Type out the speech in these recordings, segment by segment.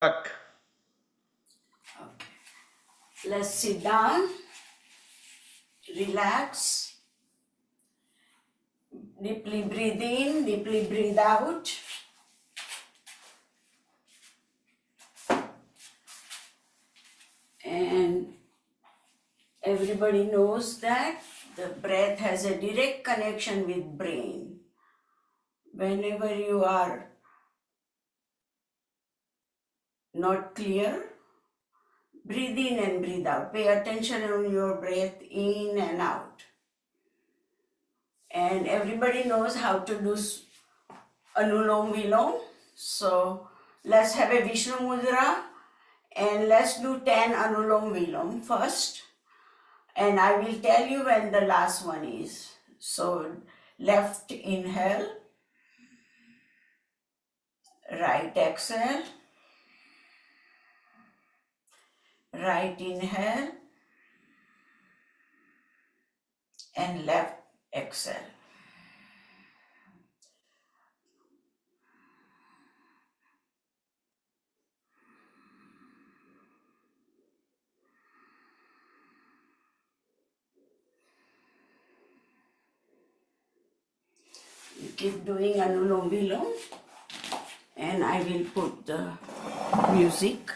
Back. Okay. Let's sit down, relax, deeply breathe in, deeply breathe out. And everybody knows that the breath has a direct connection with brain. Whenever you are not clear, breathe in and breathe out. Pay attention on your breath in and out. And everybody knows how to do Anulom Vilom. So let's have a Vishnu Mudra and let's do 10 Anulom Vilom first. And I will tell you when the last one is. So left inhale, right exhale, right inhale, and left exhale. You keep doing Anulom Vilom, and I will put the music.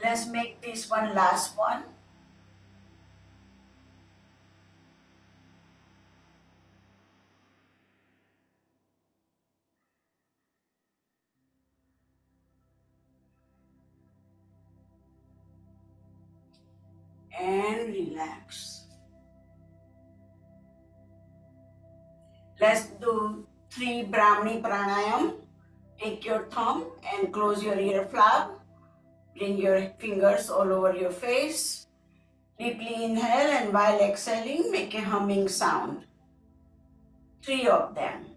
Let's make this one last one. And relax. Let's do 3 Brahmani Pranayam. Take your thumb and close your ear flap. Bring your fingers all over your face. Deeply inhale and while exhaling, make a humming sound. 3 of them.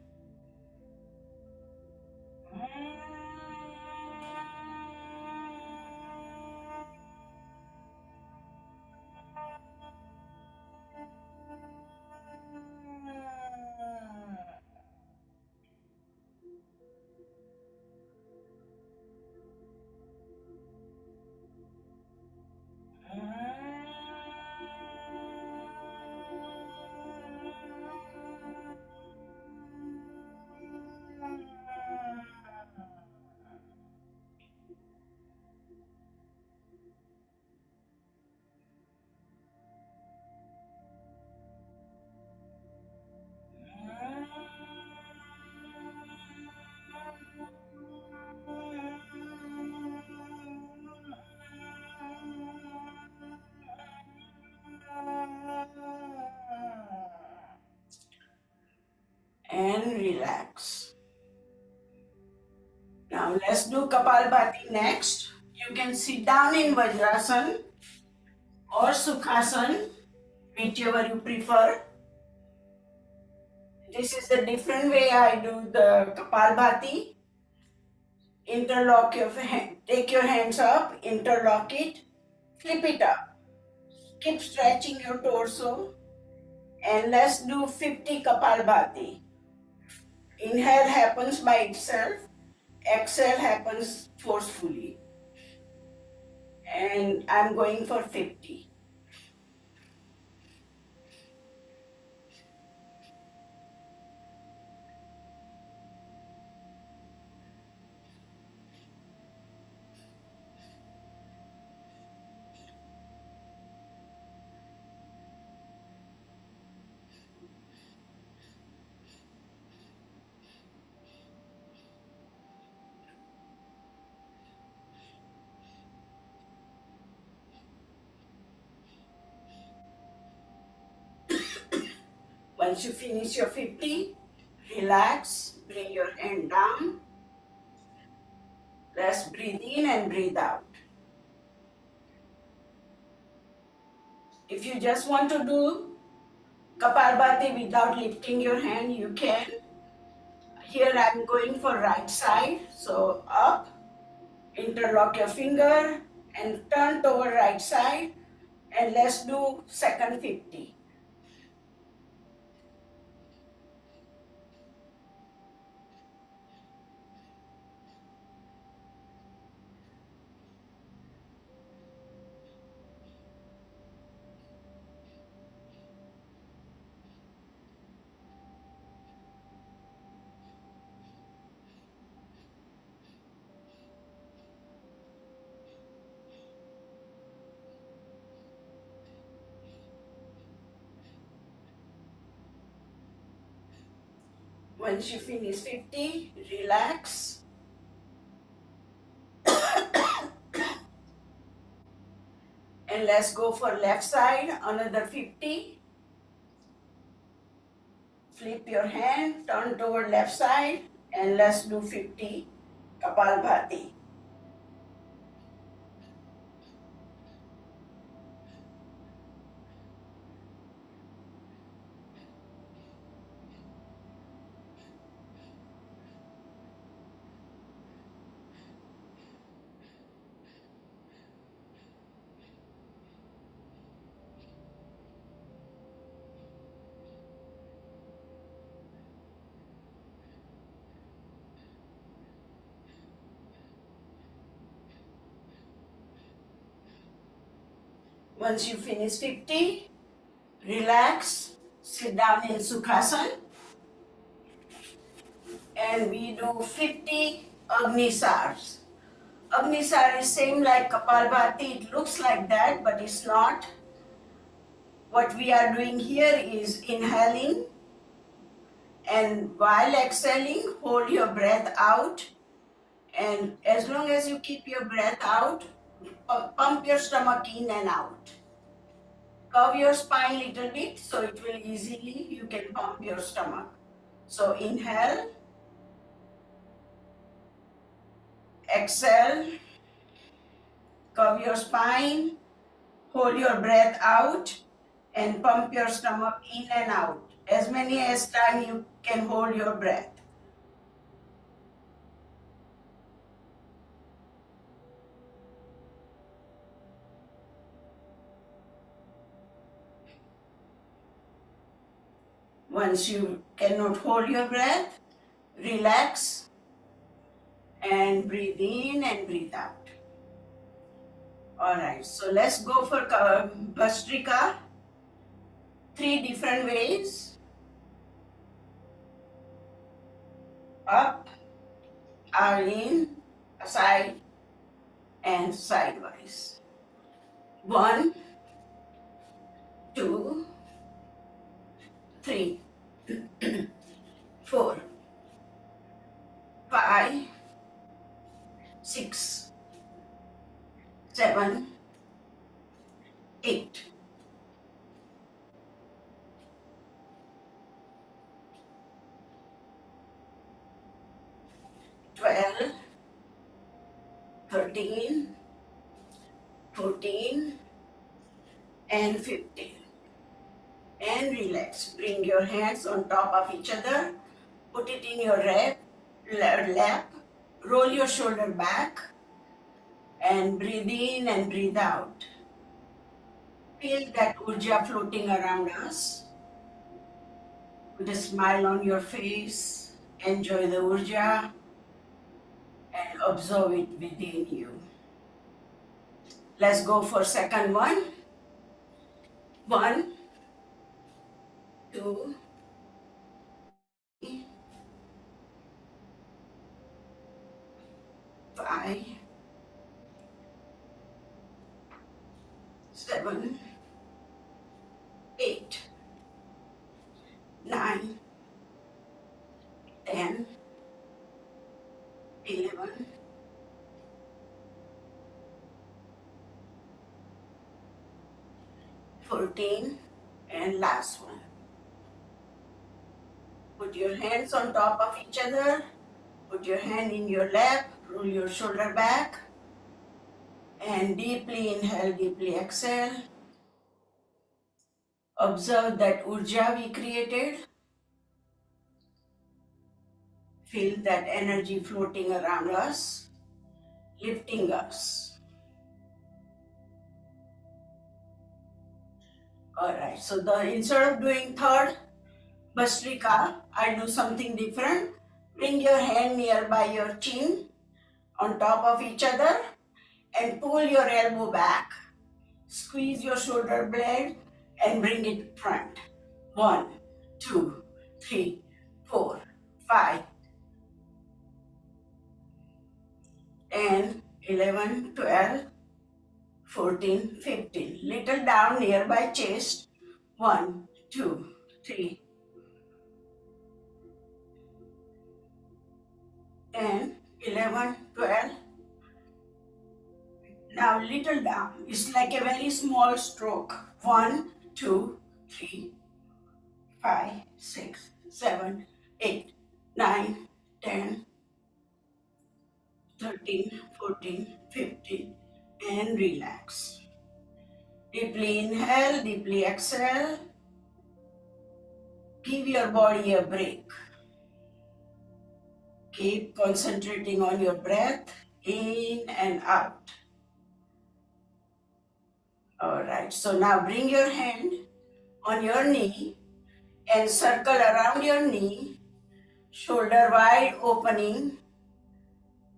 And relax. Now let's do Kapalbhati next. You can sit down in Vajrasan or Sukhasan, whichever you prefer. This is the different way I do the Kapalbhati. Interlock your hand, take your hands up, interlock it, flip it up. Keep stretching your torso and let's do 50 Kapalbhati. Inhale happens by itself, exhale happens forcefully. And I'm going for 50. Once you finish your 50, relax, bring your hand down. Let's breathe in and breathe out. If you just want to do Kapalbhati without lifting your hand, you can. Here I'm going for right side. So up, interlock your finger and turn toward right side. And let's do second 50. Once you finish 50, relax. And let's go for left side, another 50. Flip your hand, turn toward left side, and let's do 50 Kapalbhati. Once you finish 50, relax, sit down in Sukhasana, and we do 50 Agnisars. Agnisar is same like Kapalbhati, it looks like that, but it's not. What we are doing here is inhaling, and while exhaling, hold your breath out. And as long as you keep your breath out, pump your stomach in and out. Curve your spine little bit so it will easily, you can pump your stomach. So inhale, exhale, curve your spine, hold your breath out and pump your stomach in and out. As many as time you can hold your breath. Once you cannot hold your breath, relax and breathe in and breathe out. Alright, so let's go for Bhastrika. 3 different ways. Up, or in, side and sidewise. 1, 2, 3, 4, 5, 6, 7, 8. 12, 13, 14, and 15. and relax. Bring your hands on top of each other. Put it in your lap. Roll your shoulder back and breathe in and breathe out. Feel that urja floating around us. Put a smile on your face. Enjoy the urja and observe it within you. Let's go for second one. 1, 2, 3, 5, 7, 8, 9, 10, 11, 14, and last one. Put your hands on top of each other. Put your hand in your lap. Roll your shoulder back. And deeply inhale, deeply exhale. Observe that urja we created. Feel that energy floating around us, lifting us. Alright, so instead of doing third Bhastrika, I do something different. Bring your hand nearby your chin on top of each other and pull your elbow back. Squeeze your shoulder blade and bring it front. 1, 2, 3, 4, 5, 10, 11, 12, 14, 15. Little down nearby chest. 1, 2, 3, 10, 11, 12. Now little down. It's like a very small stroke. 1, 2, 3, 5, 6, 7, 8, 9, 10, 13, 14, 15, and relax. Deeply inhale, deeply exhale. Give your body a break. Keep concentrating on your breath in and out. Alright, so now bring your hand on your knee and circle around your knee, shoulder wide opening.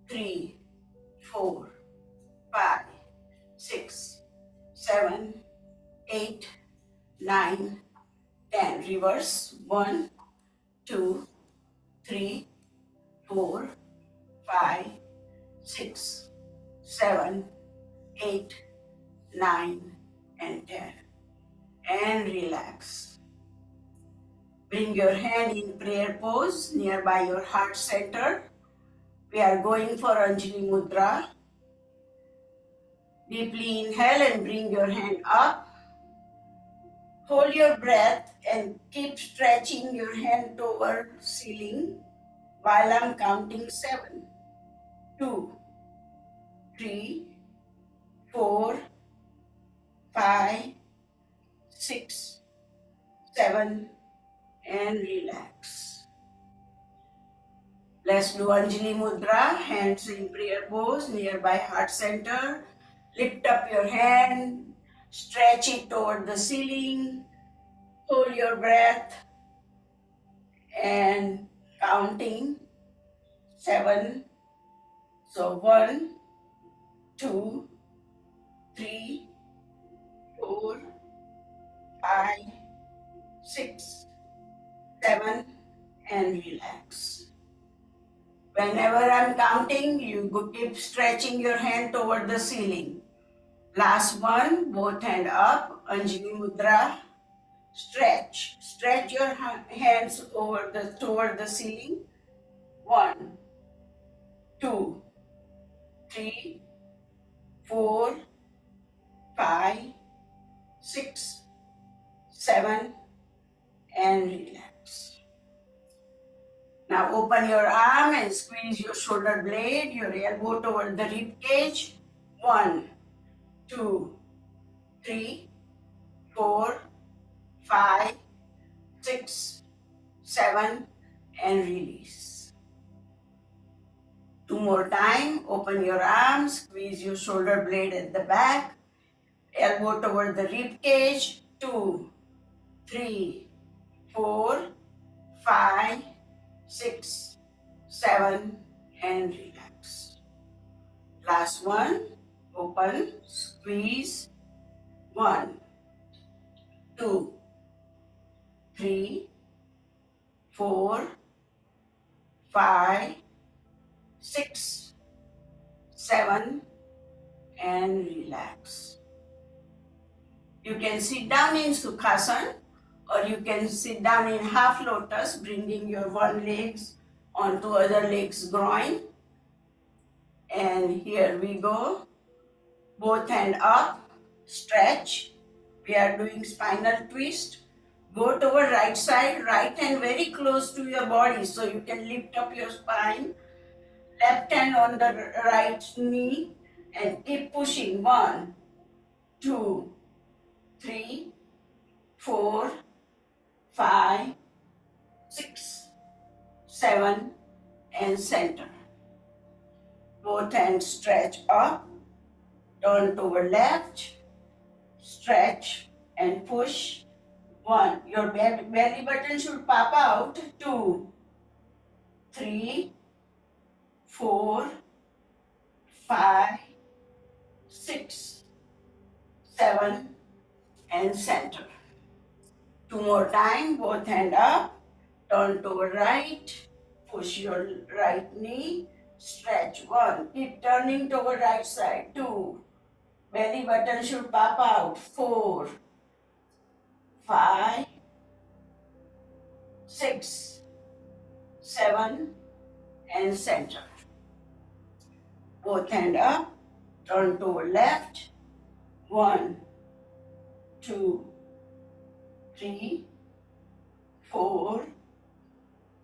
3, 4, 5, 6, 7, 8, 9, 10. Reverse. 1, 2, 3, 4, 5, 6, 7, 8, 9, and 10. And relax. Bring your hand in prayer pose nearby your heart center. We are going for Anjali Mudra. Deeply inhale and bring your hand up. Hold your breath and keep stretching your hand toward ceiling while I'm counting 7, 2, 3, 4, 5, 6, 7, and relax. Let's do Anjali Mudra, hands in prayer pose nearby heart center. Lift up your hand, stretch it toward the ceiling, hold your breath and counting 7. So 1, 2, 3, 4, 5, 6, 7, and relax. Whenever I'm counting, you keep stretching your hand toward the ceiling. Last one, both hand up, Anjali Mudra. Stretch. Stretch your hands toward the ceiling. 1, 2, 3, 4, 5, 6, 7, and relax. Now open your arm and squeeze your shoulder blade, your elbow toward the rib cage. 1, 2, 3, 4, 5, 6, 7, and release. 2 more time. Open your arms, squeeze your shoulder blade at the back, elbow toward the rib cage. 2, 3, 4, 5, 6, 7, and relax. Last one. Open, squeeze. 1, 2, 3, 4, 5, 6, 7, and relax. You can sit down in Sukhasana, or you can sit down in half lotus, bringing your one leg onto other leg's groin. And here we go. Both hand up, stretch. We are doing spinal twist. Go toward right side, right hand very close to your body so you can lift up your spine. Left hand on the right knee and keep pushing. 1, 2, 3, 4, 5, 6, 7, and center. Both hands stretch up, turn toward left, stretch and push. 1, your belly button should pop out. 2, 3, 4, 5, 6, 7, and center. 2 more time, both hand up, turn toward right, push your right knee, stretch. 1, keep turning toward right side. 2, belly button should pop out. 4, 5, 6, 7, and center. Both hand up, turn toward left. 1, 2, 3, 4,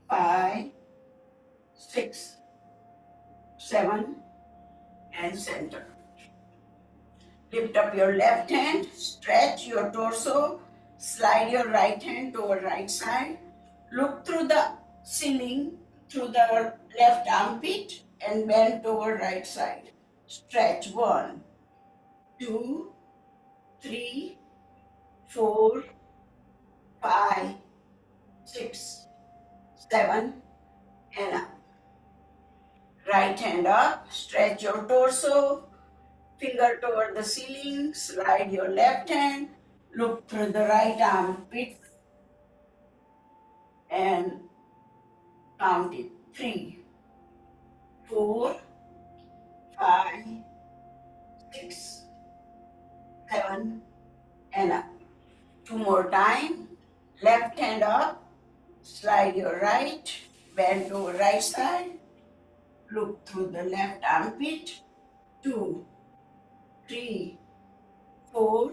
5, 6, 7, and center. Lift up your left hand, stretch your torso, slide your right hand toward right side. Look through the ceiling, through the left armpit, and bend toward right side. Stretch. 1, 2, 3, 4, 5, 6, 7, and up. Right hand up, stretch your torso, finger toward the ceiling, slide your left hand, look through the right armpit, and count it. 3, 4, 5, 6, 7, and up. 2 more time. Left hand up, slide your right, bend over right side, look through the left armpit. 2, 3, 4,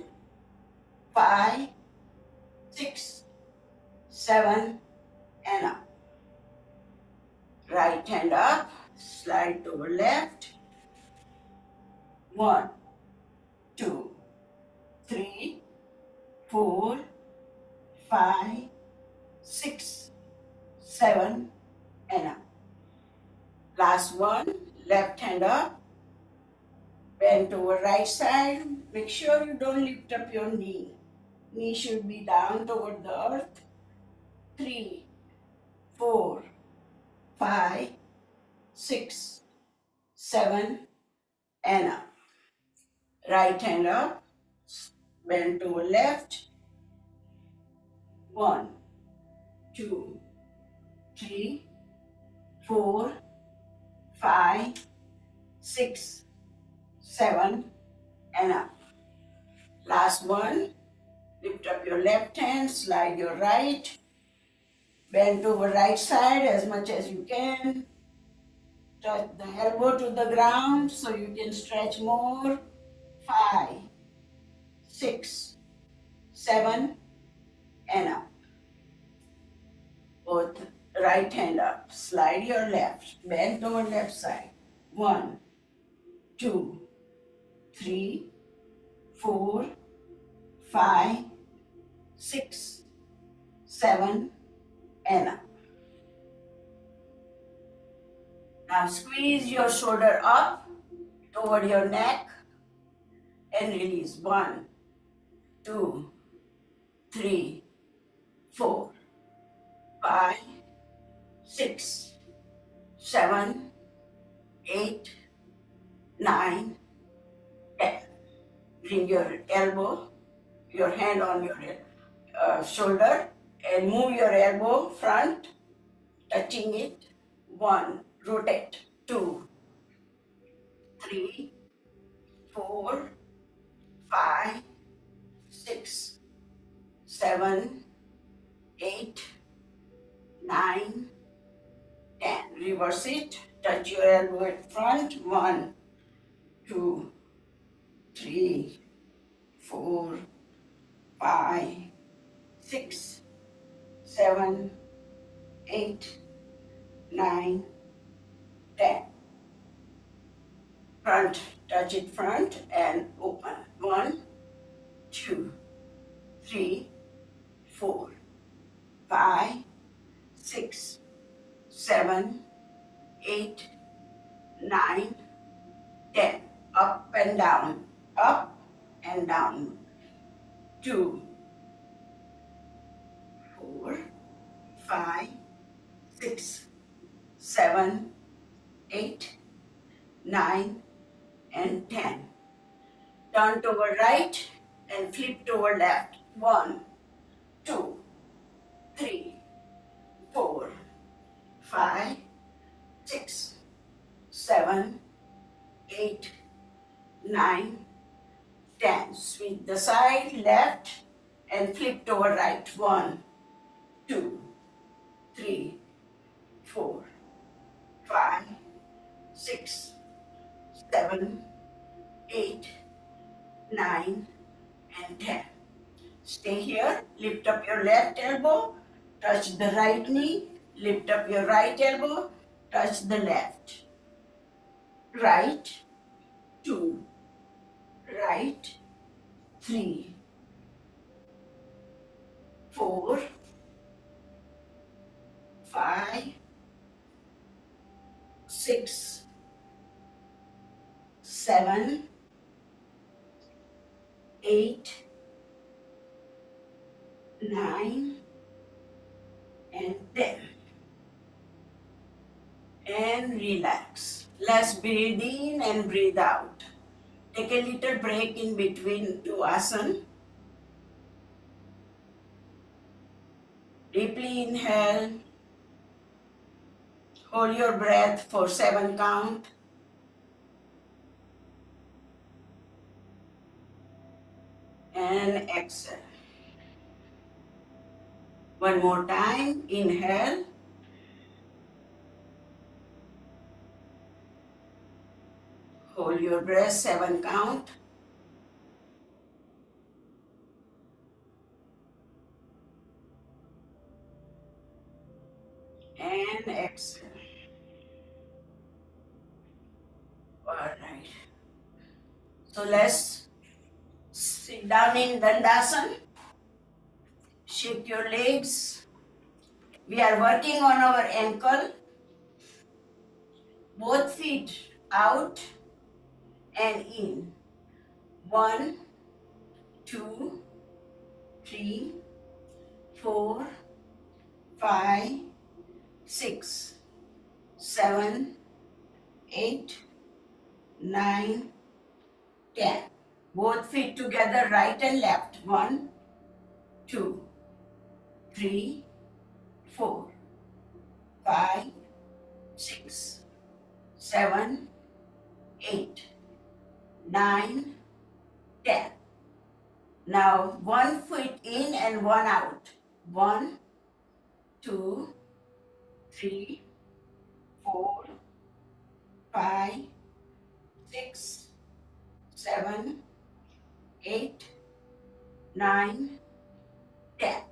5, 6, 7, and up. Right hand up, slide over left. 1, 2, 3, 4, 5, 6, 7, and up. Last one, left hand up, bend over right side. Make sure you don't lift up your knee. Knee should be down toward the earth. 3, 4, 5, 6, 7, and up. Right hand up, bend over left. 1, 2, 3, 4, 5, 6, 7, and up. Last one, lift up your left hand, slide your right, bend over right side as much as you can. Touch the elbow to the ground so you can stretch more. 5, 6, 7, and up. Both right hand up, slide your left, bend over left side. 1, 2, 3, 4, 5, 6, 7, and up. Now squeeze your shoulder up toward your neck and release. 1, 2, 3, 4, 5, 6, 7, 8, 9, 10. Bring your elbow, your hand on your shoulder, and move your elbow front, touching it. 1, rotate. 2, 3, 4, 5, 6, 7, 8, 9, 10. Reverse it. Touch your elbow at front. 1, 2, 3, 4, 5, 6, 7, 8, 9, 10. Front, touch it front and open. 1, 2, 3, 4, 5, 6, 7, 8, 9, 10. Up and down, up and down. 2, 4, 5, 6, 7, 8, 9, and 10. Turn toward right and flip toward left. 1, 2, 3, 4, 5, 6, 7, 8, 9, 10. Sweep the side left and flip toward right. 1, 2, 3, 4, 5, 6, 7, 8, 9, and 10. Stay here. Lift up your left elbow, touch the right knee, lift up your right elbow, touch the left. Right, 2, right, 3, 4, 5, 6, 7, 8, 9, and 10. And relax. Let's breathe in and breathe out. Take a little break in between two asanas. Deeply inhale. Hold your breath for 7 count. And exhale. One more time. Inhale. Hold your breath, 7 count. And exhale. All right. So let's sit down in Dandasana. Shake your legs. We are working on our ankle. Both feet out and in. 1, 2, 3, 4, 5, 6, 7, 8, 9, 10. Both feet together, right and left. 1, 2, 3, 4, 5, 6, 7, 8, 9, 10. Now 1 foot in and 1 out. 1, 2, 3, 4, 5, 6, 7, 8, 9, 10.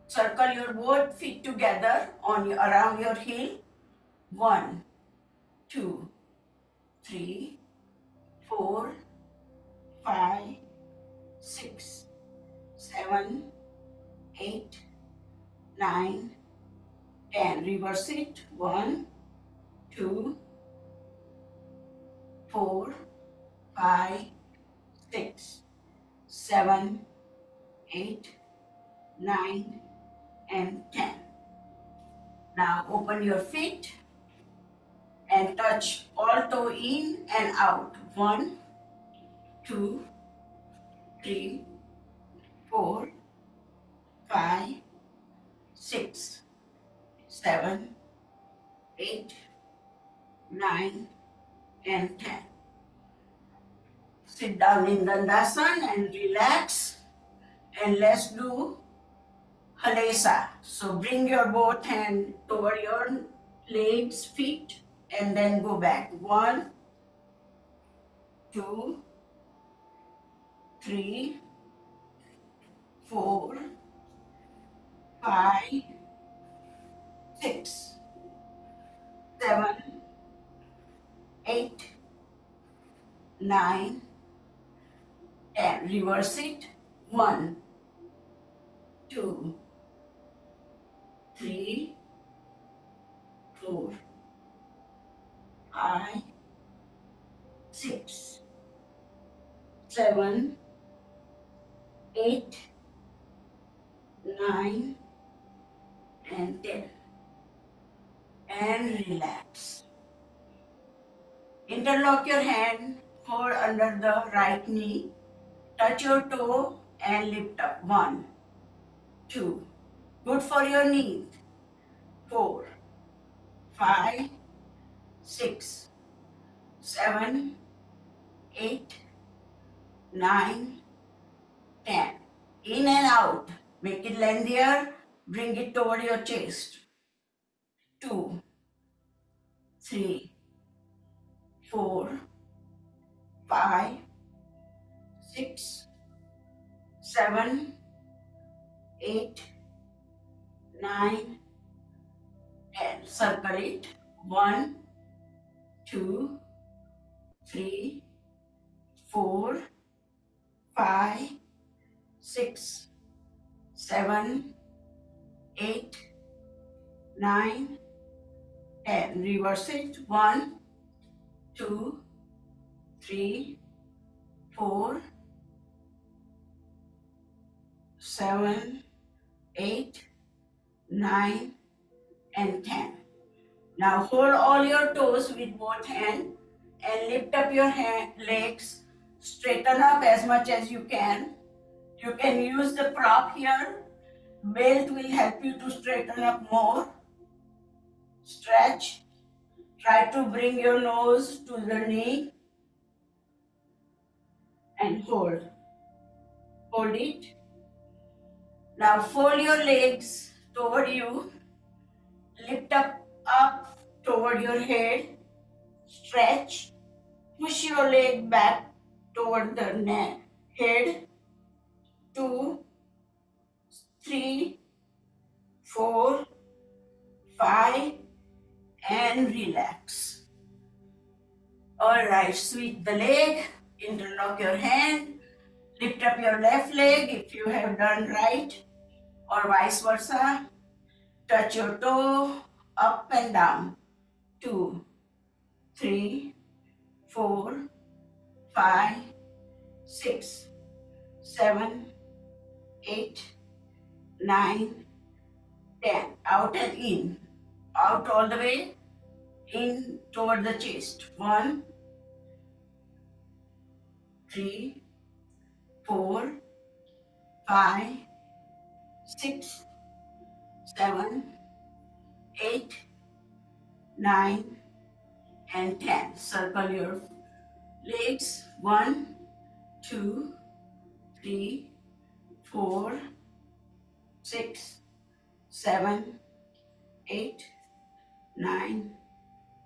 Circle your both feet together around your heel. 1, 2, 3, 4, 5, 6, 7, 9, 10. Reverse it. 1, 2, 4, 5, 6, 7, 8, 9, and 10. Now open your feet and touch all toe in and out. 1, 2, 3, 4, 5, 6, 7, 8, 9, and 10. Sit down in Dandasana and relax. And let's do Halesa. So bring your both hand toward your legs, feet, and then go back. 1, 2, 3, 4, 5, 6, 7, 8, 9, 10. Reverse it. 1, 2, 3, 4, 5, 6, 7, 8, 9, and 10. And relax. Interlock your hand, hold under the right knee, touch your toe and lift up. 1, 2. Good for your knees. 4, 5, 6, 7, 8, 9, 10. In and out. Make it lengthier. Bring it toward your chest. 2, 3, 4, 5, 6, 7, 8, 9, 10. Circle it. 1, 2, 3, 4, 5, 6, 7, 8, 9, 10. Reverse it. 1, 2, 3, 4, 7, 8, 9, and 10. Now hold all your toes with both hands and lift up your legs. Straighten up as much as you can. You can use the prop here. Belt will help you to straighten up more. Stretch. Try to bring your nose to the knee and hold. Hold it. Now fold your legs toward you. Lift up toward your head. Stretch. Push your leg back toward the head. 2, 3, 4, 5, and relax. Alright, sweep the leg, interlock your hand, lift up your left leg if you have done right, or vice versa. Touch your toe, up and down. 2, 3, 4, 5, 6, 7, 8, 9, 10. Out and in. Out all the way. In toward the chest. 1, 3, 4, 5, 6, 7, 8, 9, and 10. Circle your legs. 1, 2, 3, 4, 6, 7, 8, 9,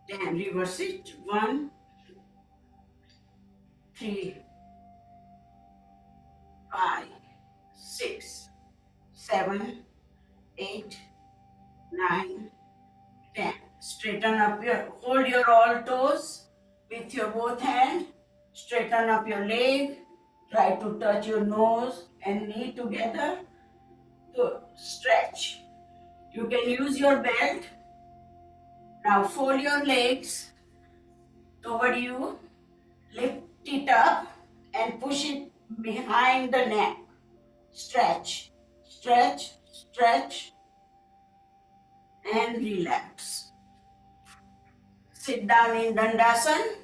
10. Reverse it. 1, 3, 5, 6, 7, 8, 9, 10. Straighten up hold your all toes with your both hands. Straighten up your leg. Try to touch your nose and knee together. Good. Stretch. You can use your belt. Now fold your legs toward you, lift it up and push it behind the neck. Stretch, stretch, stretch and relax. Sit down in Dandasana.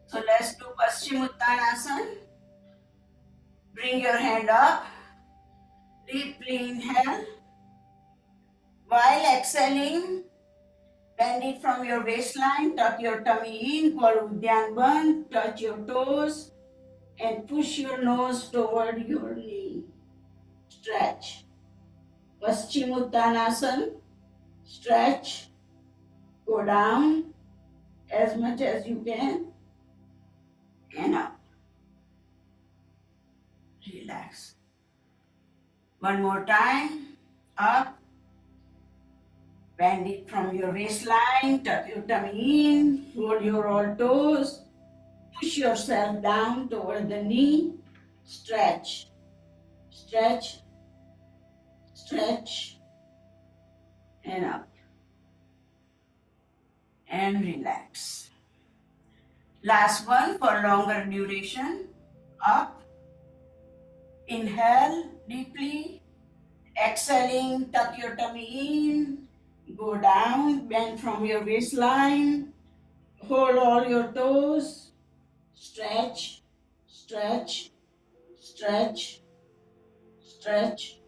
So let's do Paschimottanasana. Bring your hand up. Deeply inhale. While exhaling, bend it from your waistline. Tuck your tummy in. Call Uddiyana Bandh. Touch your toes and push your nose toward your knee. Stretch. Paschimottanasana. Stretch. Go down as much as you can and up. Relax. One more time. Up. Bend it from your waistline. Tuck your tummy in. Roll your all toes. Push yourself down toward the knee. Stretch. Stretch. Stretch. And up. And relax. Last one for longer duration. Up. Inhale deeply. Exhaling, tuck your tummy in. Go down, bend from your waistline. Hold all your toes. Stretch, stretch, stretch, stretch.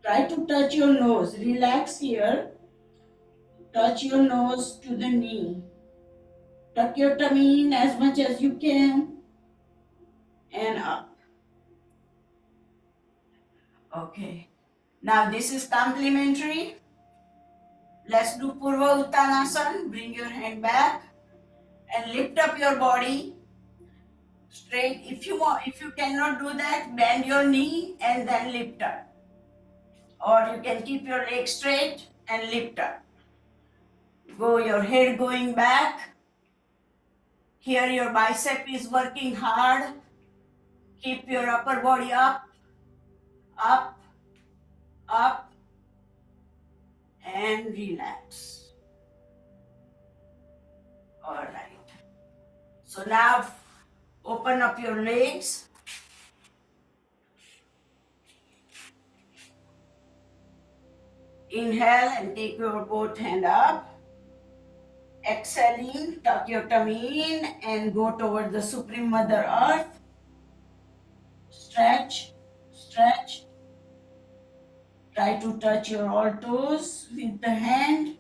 Try to touch your nose. Relax here. Touch your nose to the knee. Tuck your tummy in as much as you can. And up. Okay. Now this is complementary. Let's do Purva Uttanasana. Bring your hand back and lift up your body straight. If you cannot do that, bend your knee and then lift up. Or you can keep your leg straight and lift up. Go your head going back. Here your bicep is working hard. Keep your upper body up, up, up, and relax. All right. So now open up your legs. Inhale and take your both hand up. Exhaling, tuck your tummy in and go toward the Supreme Mother Earth. Stretch, stretch. Try to touch your all toes with the hand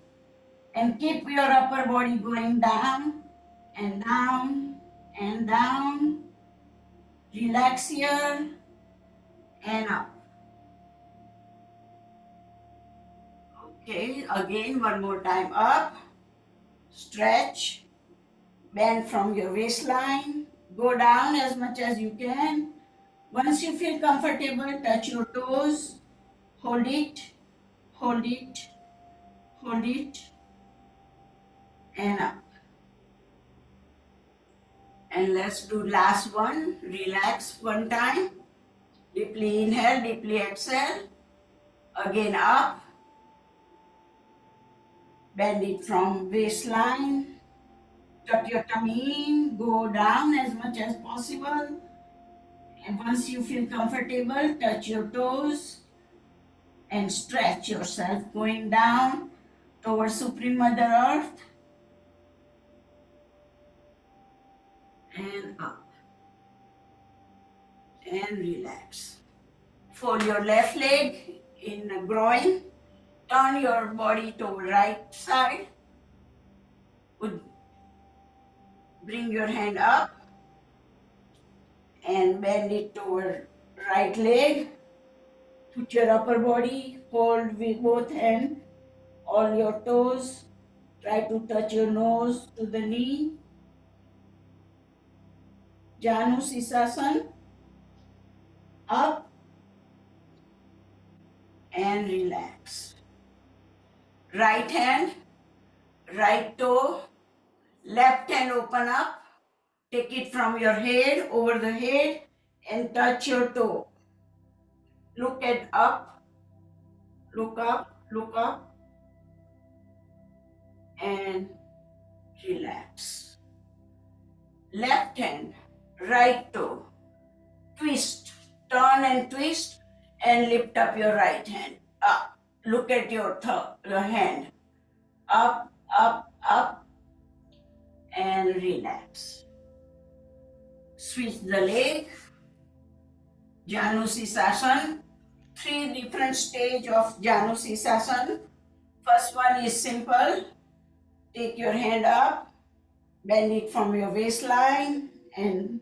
and keep your upper body going down and down and down. Relax here and up. Okay, again one more time up. Stretch, bend from your waistline, go down as much as you can. Once you feel comfortable, touch your toes, hold it, hold it, hold it, and up. And let's do last one. Relax one time. Deeply inhale, deeply exhale. Again up. Bend it from waistline. Tuck your tummy in. Go down as much as possible. And once you feel comfortable, touch your toes and stretch yourself going down towards Supreme Mother Earth and up and relax. Fold your left leg in the groin. Turn your body to right side. Bring your hand up and bend it toward right leg. Put your upper body, hold with both hands, all your toes. Try to touch your nose to the knee. Janu Sirsasana. Up and relax. Right hand, right toe, left hand open up. Take it from your head over the head and touch your toe. Look at up, look up, and relax. Left hand, right toe, twist, turn and twist, and lift up your right hand. Up. Look at your hand. Up, up, and relax. Switch the leg. Janu Sirsasana. 3 different stages of Janu Sirsasana. First one is simple. Take your hand up, bend it from your waistline, and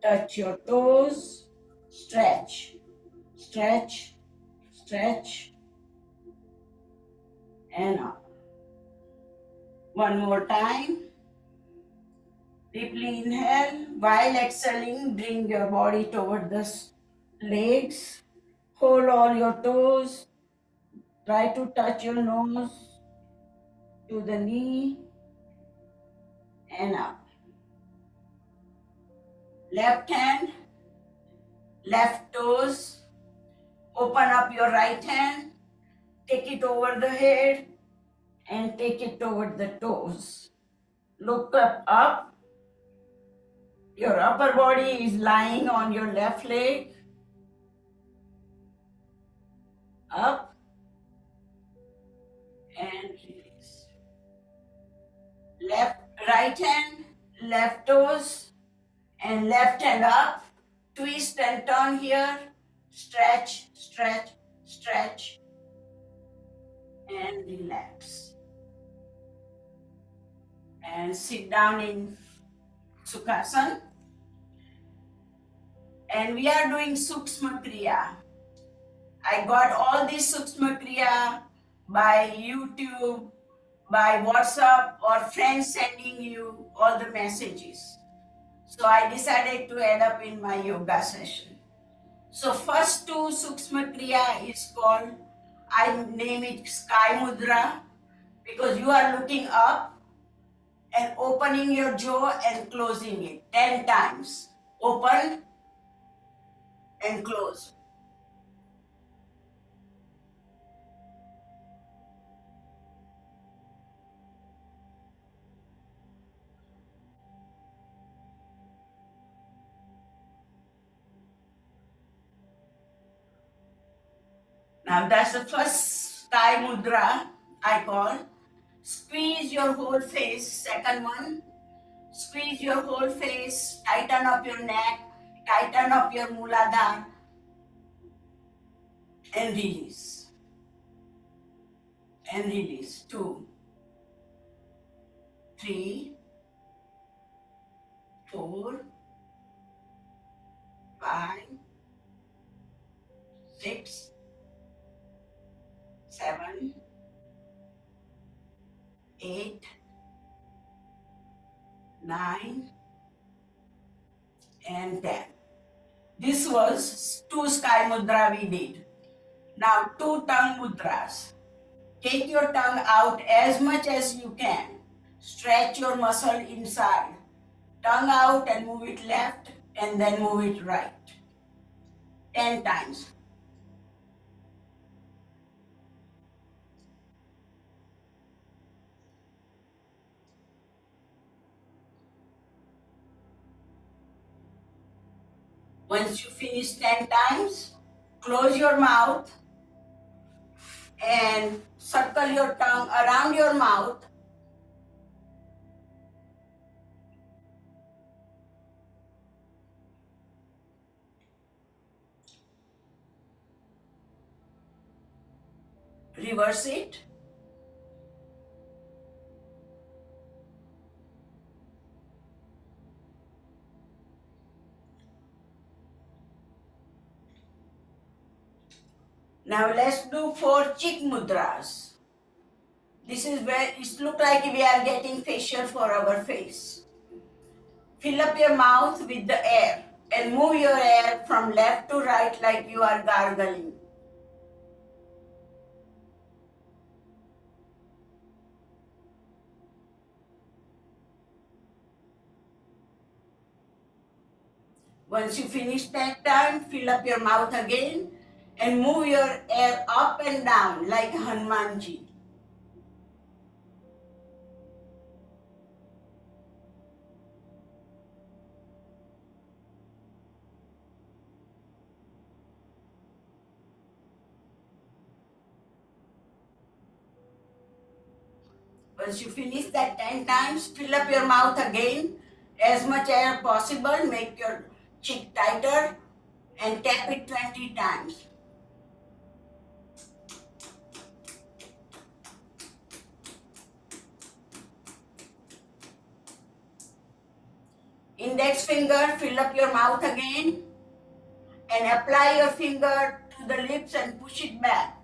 touch your toes. Stretch, stretch, stretch, and up. One more time. Deeply inhale. While exhaling, bring your body toward the legs. Hold all your toes. Try to touch your nose to the knee and up. Left hand, left toes. Open up your right hand. Take it over the head and take it toward the toes. Look up. Your upper body is lying on your left leg. Up and release. Right hand, left toes, and left hand up. Twist and turn here. Stretch, stretch, stretch, and relax. And sit down in Sukhasana. And we are doing Sukshma Kriya. I got all these Sukshma Kriya by YouTube, by WhatsApp, or friends sending you all the messages. So I decided to add up in my yoga session. So first 2 Sukshma Kriya is called, I name it Sky Mudra, because you are looking up and opening your jaw and closing it 10 times. Open and close. Now that's the first Sky Mudra I call. Squeeze your whole face. Second one, squeeze your whole face, tighten up your neck, tighten up your Muladhara, and release. And release. 2, 3, 4, 5, 6, 7, 8, 9, and 10. This was 2 Sky Mudra we did. Now 2 tongue mudras. Take your tongue out as much as you can. Stretch your muscle inside. Tongue out and move it left and then move it right. 10 times. Once you finish 10 times, close your mouth and circle your tongue around your mouth. Reverse it. Now let's do 4 Chik Mudras. This is where it looks like we are getting facial for our face. Fill up your mouth with the air and move your air from left to right like you are gargling. Once you finish that time, fill up your mouth again and move your air up and down like Hanumanji. Once you finish that 10 times, fill up your mouth again, as much air possible, make your cheek tighter and tap it 20 times. Index finger, fill up your mouth again and apply your finger to the lips and push it back.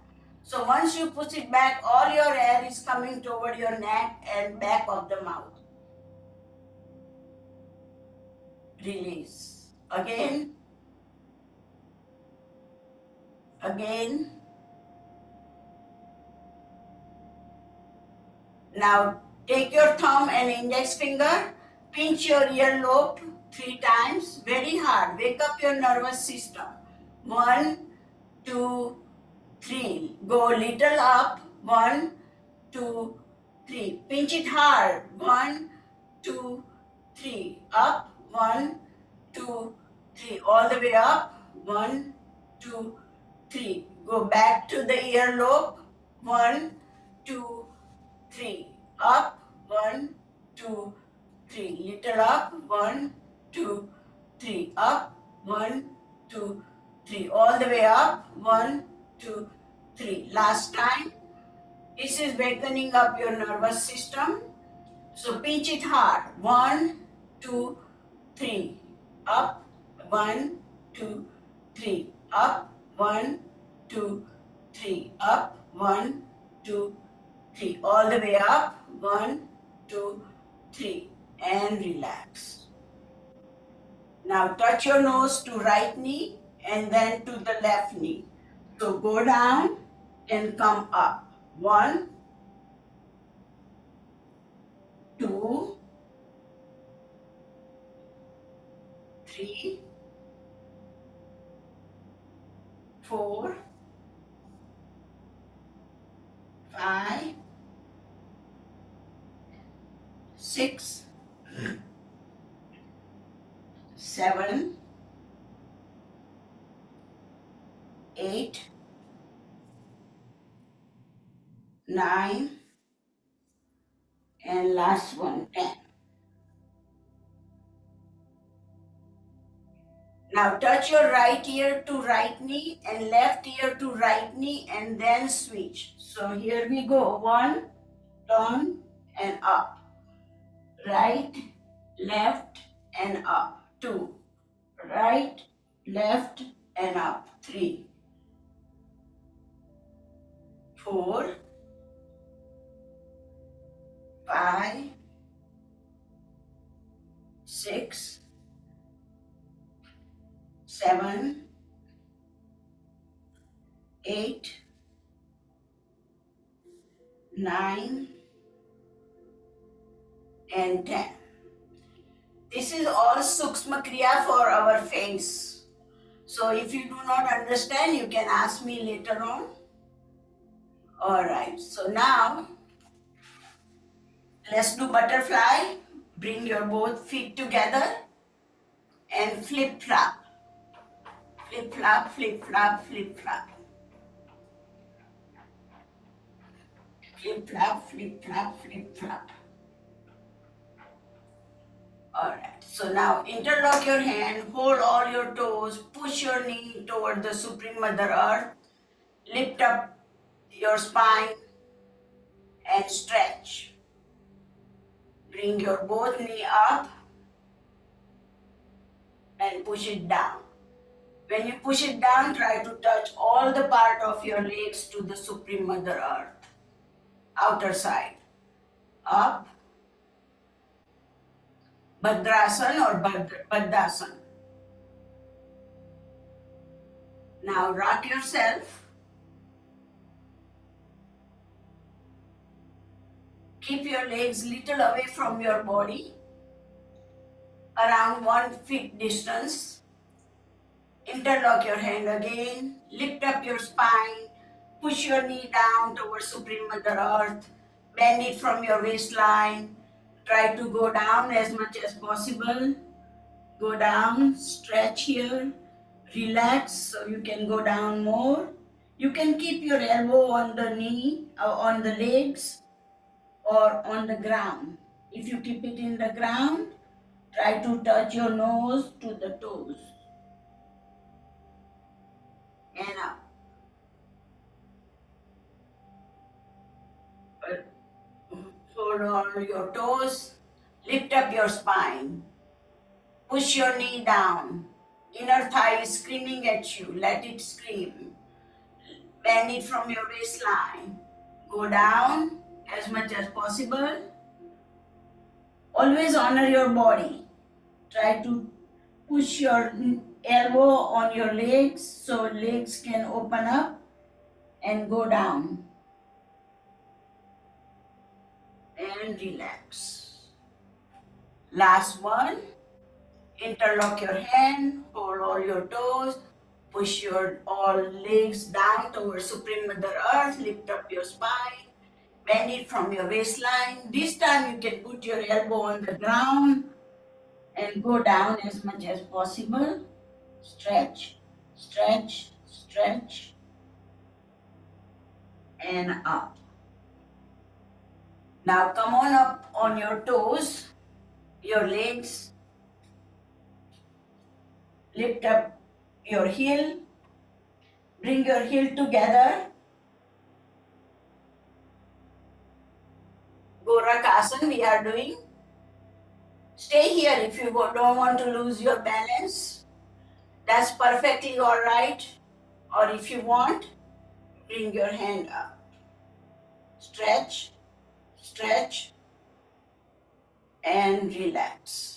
So once you push it back, all your air is coming toward your neck and back of the mouth. Release. Again. Again. Now take your thumb and index finger, pinch your earlobe 3 times, very hard. Wake up your nervous system. 1, 2, 3. Go little up. 1, 2, 3. Pinch it hard. 1, 2, 3. Up. 1, 2, 3. All the way up. 1, 2, 3. Go back to the earlobe. 1, 2, 3. Up. 1, 2, 3. Little up. 1, 2, 3. Up. 1, 2, 3. All the way up. 1, 2, 3. Last time. This is wakening up your nervous system. So pinch it hard. 1, 2, 3. Up. 1, 2, 3. Up. 1, 2, 3. Up. 1, 2, 3. All the way up. 1, 2, 3. And relax. Now touch your nose to right knee and then to the left knee. So go down and come up. 1, 2, 3, 4, 5, 6, 7, 8, 9, and last one, 10. Now touch your right ear to right knee and left ear to right knee and then switch. So here we go. 1, turn and up. Right, left and up. 2, right, left and up. 3, 4, 5, 6, 7, 8, 9, and 10. This is all Sukshma Kriya for our face. So if you do not understand, you can ask me later on. Alright, so now let's do butterfly. Bring your both feet together and flip flop. Flip flop, flip flop, flip flop. Flip flop, flip flop, flip flop. Alright, so now interlock your hand, hold all your toes, push your knee toward the Supreme Mother Earth, lift up your spine and stretch. Bring your both knee up and push it down. When you push it down, try to touch all the part of your legs to the Supreme Mother Earth. Outer side. Up. Bhadrasana or Baddhasana. Now rock yourself. Keep your legs little away from your body, around 1 foot distance. Interlock your hand again. Lift up your spine. Push your knee down towards Supreme Mother Earth. Bend it from your waistline. Try to go down as much as possible. Go down, stretch here, relax so you can go down more. You can keep your elbow on the knee or on the legs or on the ground. If you keep it in the ground, try to touch your nose to the toes and up. Hold on your toes, lift up your spine, push your knee down. Inner thigh is screaming at you, let it scream. Bend it from your waistline. Go down as much as possible. Always honor your body. Try to push your elbow on your legs so legs can open up and go down. And relax. Last one. Interlock your hand, hold all your toes, push your all legs down towards Supreme Mother Earth, lift up your spine, bend it from your waistline. This time you can put your elbow on the ground and go down as much as possible. Stretch, stretch, stretch, and up. Now come on up on your toes, your legs. Lift up your heel. Bring your heel together. Gorakasana we are doing. Stay here if you don't want to lose your balance. That's perfectly all right. Or if you want, bring your hand up. Stretch, stretch, and relax.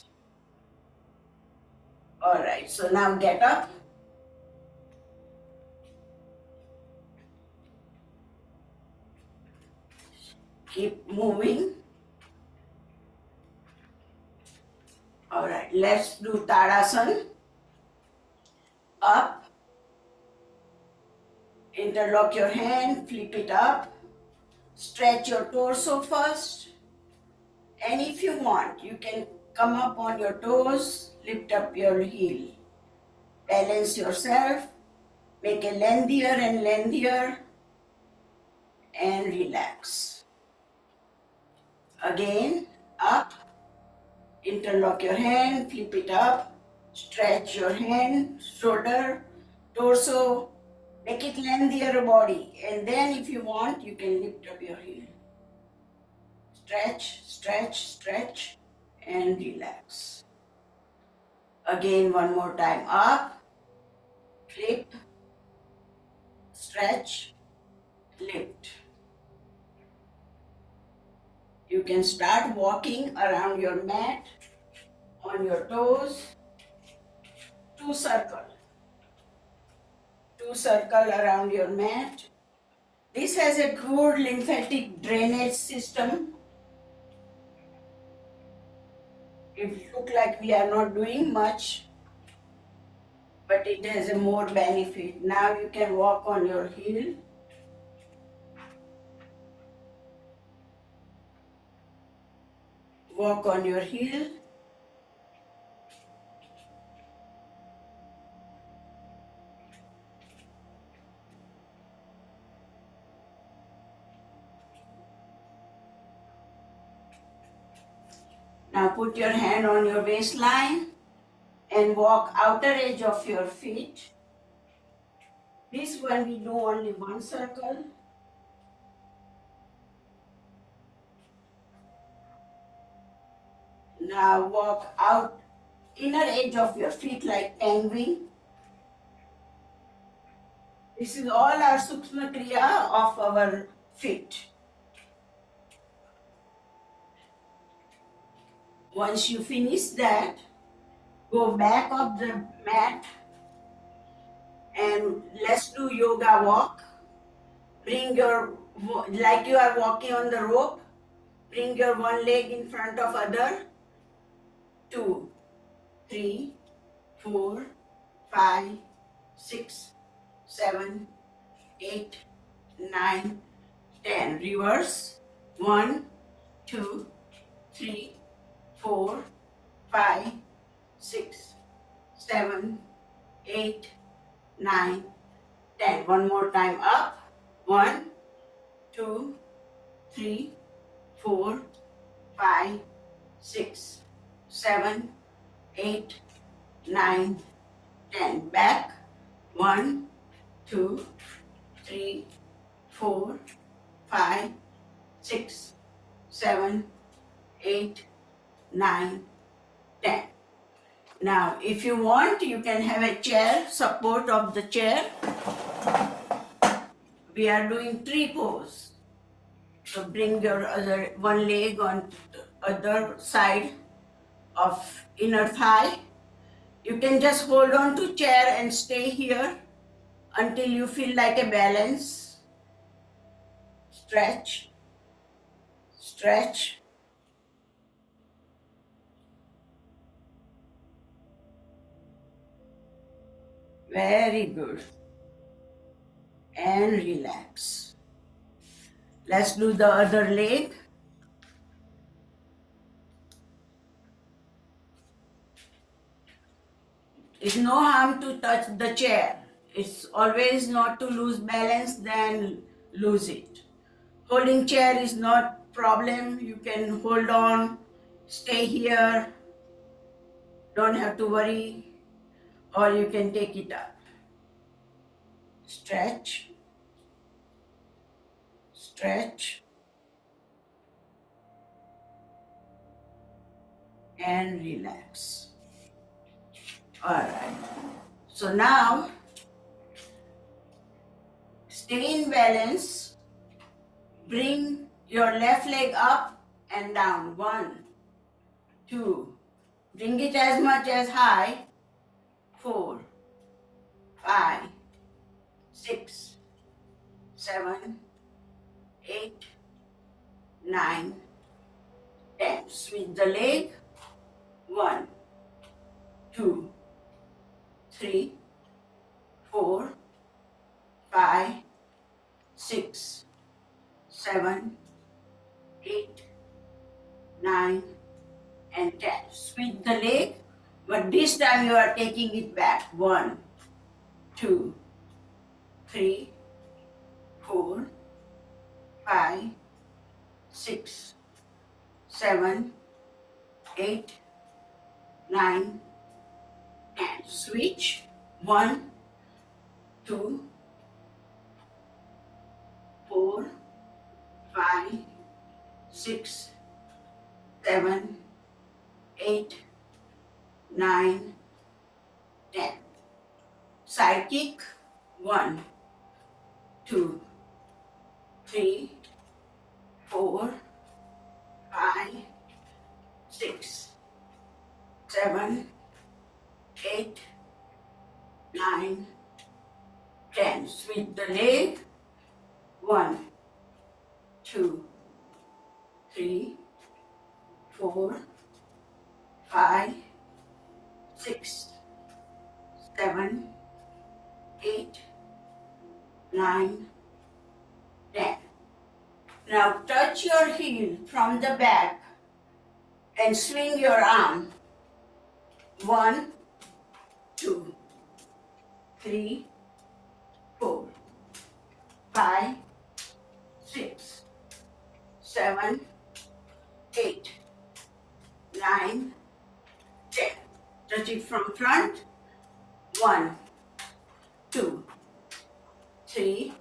All right, so now get up. Keep moving. All right, let's do Tadasana. Up. Interlock your hand, flip it up. Stretch your torso first. And if you want, you can come up on your toes, lift up your heel. Balance yourself, make it lengthier and lengthier, and relax. Again, up, interlock your hand, flip it up, stretch your hand, shoulder, torso, make it lengthier body. And then if you want, you can lift up your heel. Stretch, stretch, stretch, and relax. Again, one more time, up, flip, stretch, lift. You can start walking around your mat on your toes. Two circle around your mat. This has a good lymphatic drainage system. It looks like we are not doing much, but it has a more benefit. Now you can walk on your heel. Walk on your heel. Now put your hand on your waistline and walk outer edge of your feet. This one we do only one circle. Now walk out inner edge of your feet like penguin. This is all our Sukshma Kriya of our feet. Once you finish that, go back of the mat and let's do yoga walk. Bring your, like you are walking on the rope, bring your one leg in front of other. 2, 3, 4, 5, 6, 7, 8, 9, 10. Reverse. 1, 2, 3, 4, 5, 6, 7, 8, 9, 10. One more time up. 1, 2, 3, 4, 5, 6, 7, 8, 9, 10. Back. 1, 2, 3, 4, 5, 6, 7, 8, 9, 10. Now, if you want, you can have a chair, support of the chair. We are doing tree pose. So bring your other one leg on the other side of inner thigh. You can just hold on to chair and stay here until you feel like a balance. Stretch, stretch. Very good. And relax. Let's do the other leg. It's no harm to touch the chair. It's always not to lose balance, then lose it. Holding chair is not problem. You can hold on, stay here. Don't have to worry. Or you can take it up. Stretch, stretch, and relax. All right. So now, stay in balance. Bring your left leg up and down. 1, 2. Bring it as much as high. 4, 5, 6, 7, 8, 9, 10. Switch the leg. 1, 2, 3, 4, 5, 6, 7, 8, 9, and 10. Switch the leg, but this time you are taking it back. 1, 2, 3, 4, 5, 6, 7, 8, 9, 10. Switch. 1, 2, 4, 5, 6, 7, 8, 9, 10. Side kick. 1, 2, 3, 4, 5, 6, 7, 8, 9, 10. Switch the leg. 1, 2, 3, 4, 5, 6, 7, 8, 9, 10. Now touch your heel from the back and swing your arm. 1, 2, 3, 4, 5, 6, 7, 8, 9, 10. Touch it from front. 1, 2, 3,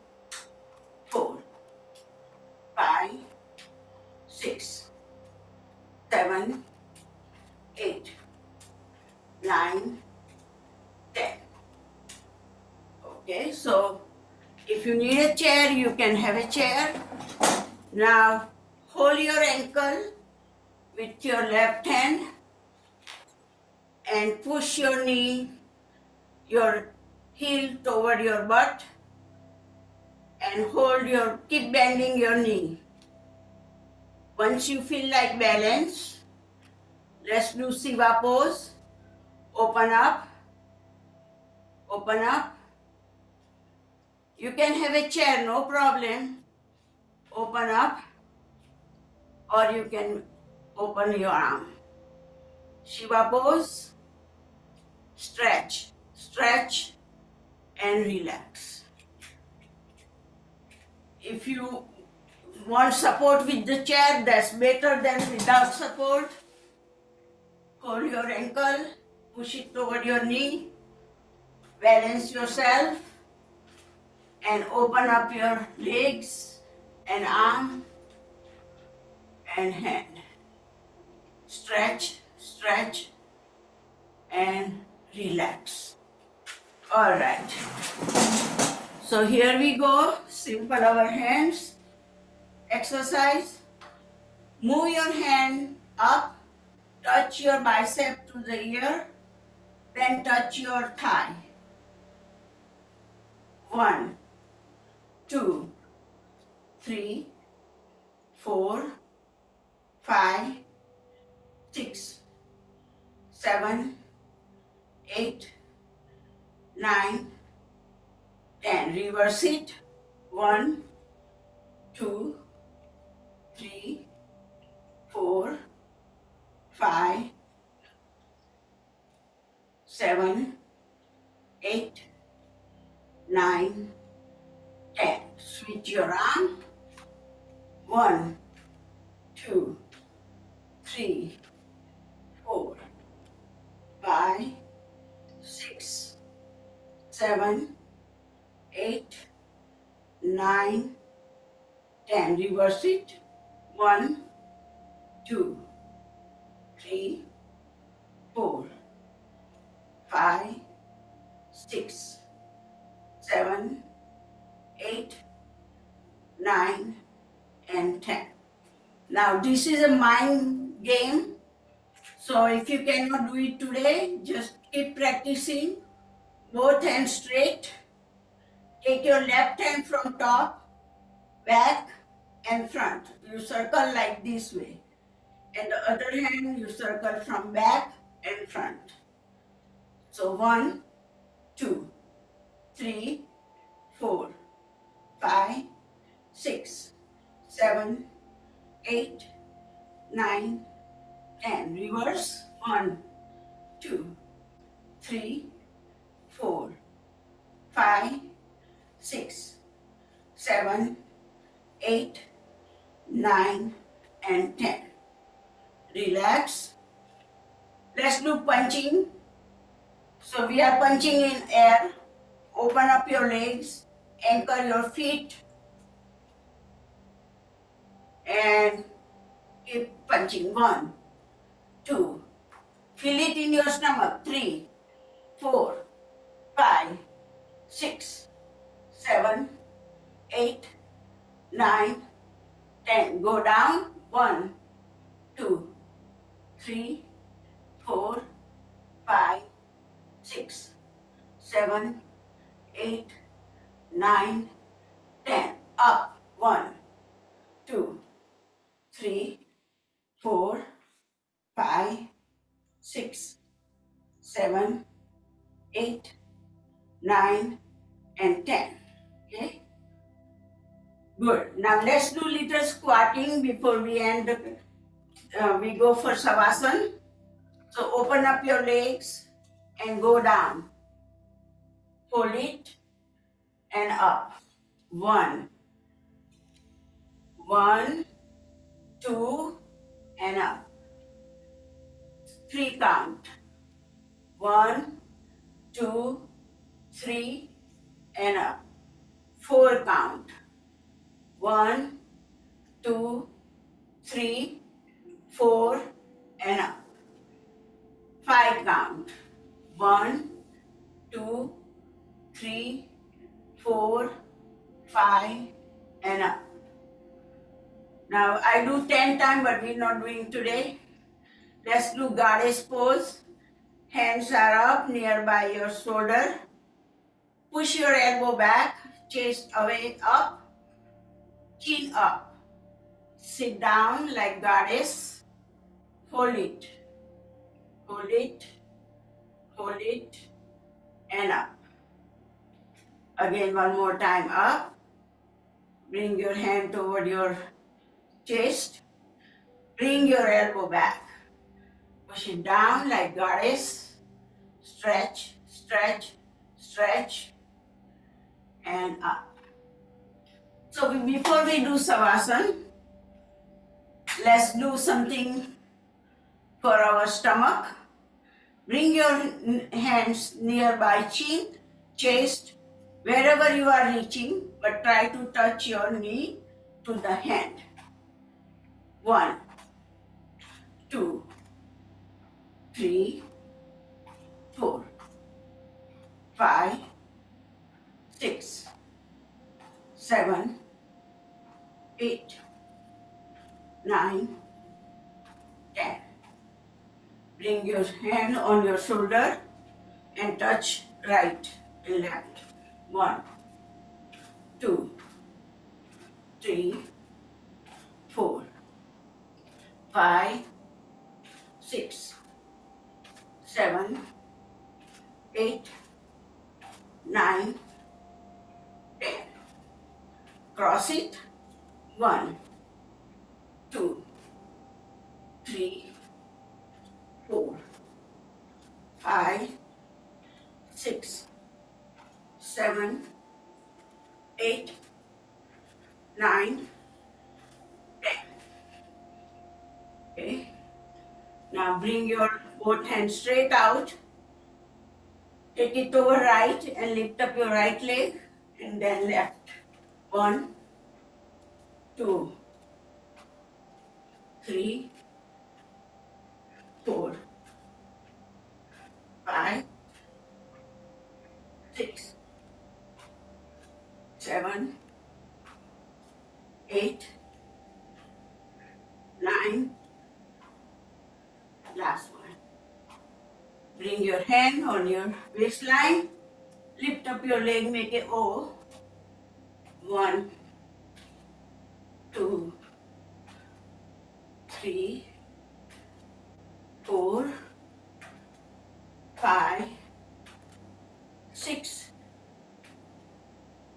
4, 5, 6, 7, 8, 9, 10. Okay, so if you need a chair, you can have a chair. Now hold your ankle with your left hand and push your knee, your heel toward your butt, and keep bending your knee. Once you feel like balance, let's do Shiva pose. Open up, You can have a chair, no problem. Open up, or you can open your arm. Shiva pose, stretch, stretch, and relax. If you want support with the chair, that's better than without support. Hold your ankle, push it toward your knee, balance yourself, and open up your legs and arm and hand. Stretch, stretch, and relax. All right. So here we go. Simple our hands. Exercise. Move your hand up. Touch your bicep to the ear. Then touch your thigh. 1, 2, 3, 4, 5, 6, 7, 8, 9, 10. Reverse it. 1, 2, 3, 4, 5, 7, 8, 9, 10. Switch your arm. 1, 2, 3, 4, 5, 6, 7, 8, 9, 10. Reverse it. 1, 2, 3, 4, 5, 6, 7, 8, 9, and 10. Now this is a mind game. So if you cannot do it today, just keep practicing. Both hands straight. Take your left hand from top, back, and front. You circle like this way. And the other hand you circle from back and front. So 1, 2, 3, 4, 5, 6, 7, 8, 9, 10. Reverse. 1, 2, 3, 4, 5, 6, 7, 8, 9, and 10. Relax. Let's do punching. So we are punching in air. Open up your legs, anchor your feet, and keep punching. 1, 2. Feel it in your stomach. 3, 4, 5, 6, 7, 8, 9, 10. Go down. 1, 2, 3, 4, 5, 6, 7, 8, 9, 10. Up. 1, 2, 3, 4, 5, 6, 7, 8, 9, and 10. Okay? Good. Now let's do little squatting before we end. We go for Savasana. So open up your legs and go down. Hold it and up. 1, 1, 2, and up. 3 count. 1, 2, 3, and up. 4 count. 1, 2, 3, 4, and up. 5 count. 1, 2, 3, 4, 5, and up. Now I do 10 times, but we're not doing today. Let's do goddess pose. Hands are up nearby your shoulder. Push your elbow back, chest away up, chin up. Sit down like goddess. Hold it, hold it, hold it, and up. Again, one more time up. Bring your hand toward your chest. Bring your elbow back. Push it down like goddess. Stretch, stretch, stretch, and up. So before we do Savasana, let's do something for our stomach. Bring your hands nearby chin, chest, wherever you are reaching, but try to touch your knee to the hand. 1, 2, 3, 4, 5, 6, 7, 8, 9, 10. Bring your hand on your shoulder and touch right and left. 1, 2, 3, 4, 5, 6, 7, 8, 9, 10. Cross it. 1, 2, 3, 4, 5, 6, 7, 8, 9, 10. Okay. Now bring your both hands straight out. Take it over right and lift up your right leg and then left. 1, 2, 3, 4, 5, 6, 7, 8, 9. Last one. Bring your hand on your waistline. Lift up your leg, make a O. 1, 2, 3, 4, 5, 6,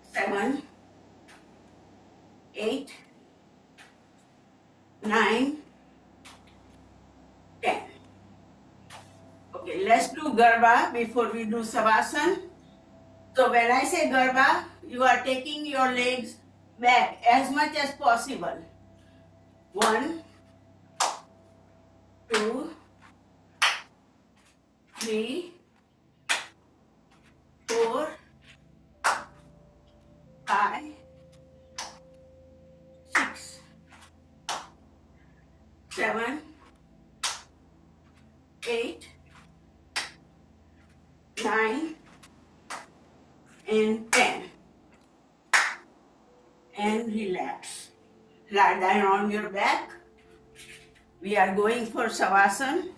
7, 8, 9, 10. Okay, let's do Garba before we do Savasana. So when I say Garba, you are taking your legs back as much as possible. 1, 2, 3, 4, 5, 6, 7, 8, 9, and 10. And relax. Lie down on your back. We are going for Savasana.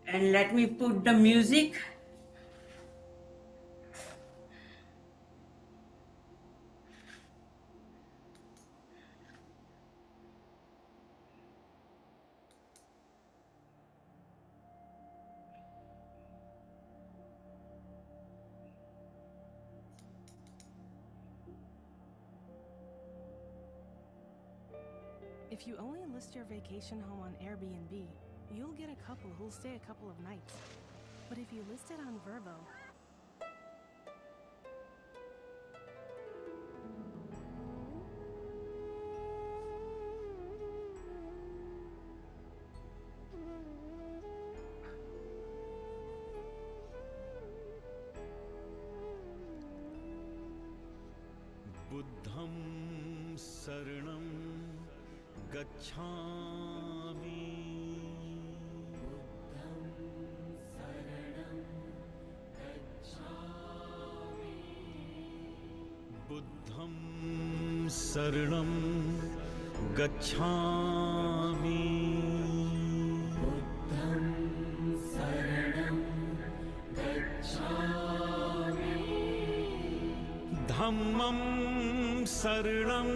And let me put the music. If you only list your vacation home on Airbnb, you'll get a couple who'll stay a couple of nights. But if you list it on Vrbo, बुद्धं शरणं गच्छामि बुद्धं शरणं गच्छामि धम्मं शरणं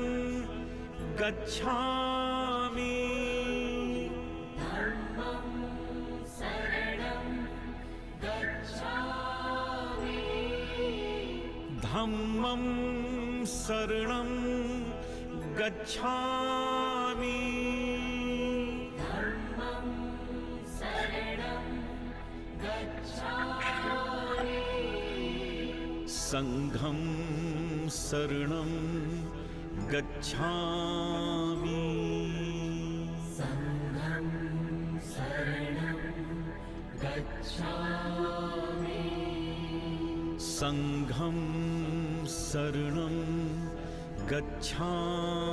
गच्छामि धम्मं शरणं गच्छामि संघं शरणं गच्छामि संघं शरणं गच्छामि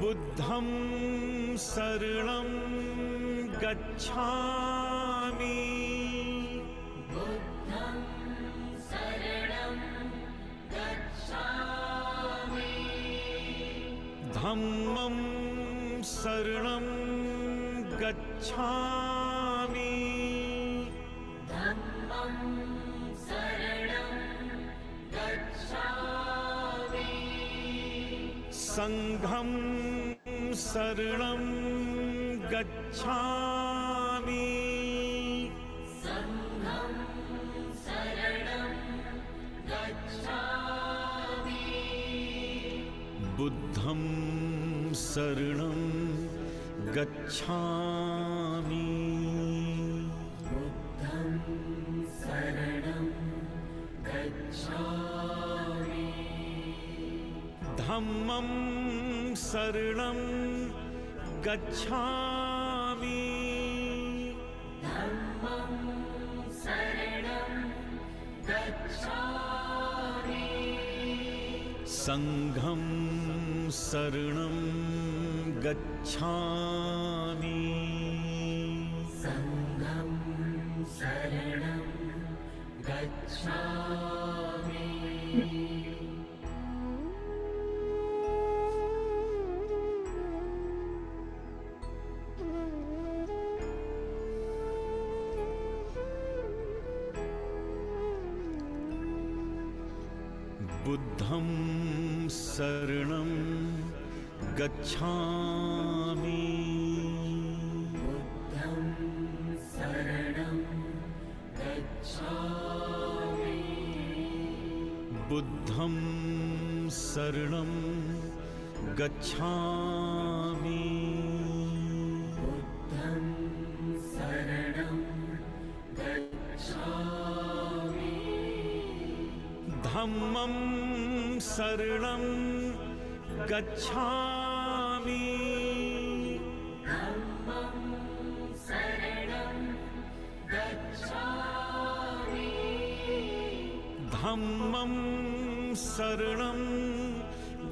बुद्धं शरणं गच्छामि धम्मं शरणं गच्छामि संघं शरणं गच्छामि बुद्धं शरणं गच्छामि धम्मं शरणं गच्छामि संघं शरणं गच्छामि बुद्धं शरणं गच्छामि बुद्धं शरणं गच्छामि धम्मं शरणं गच्छामि धम्मं शरणं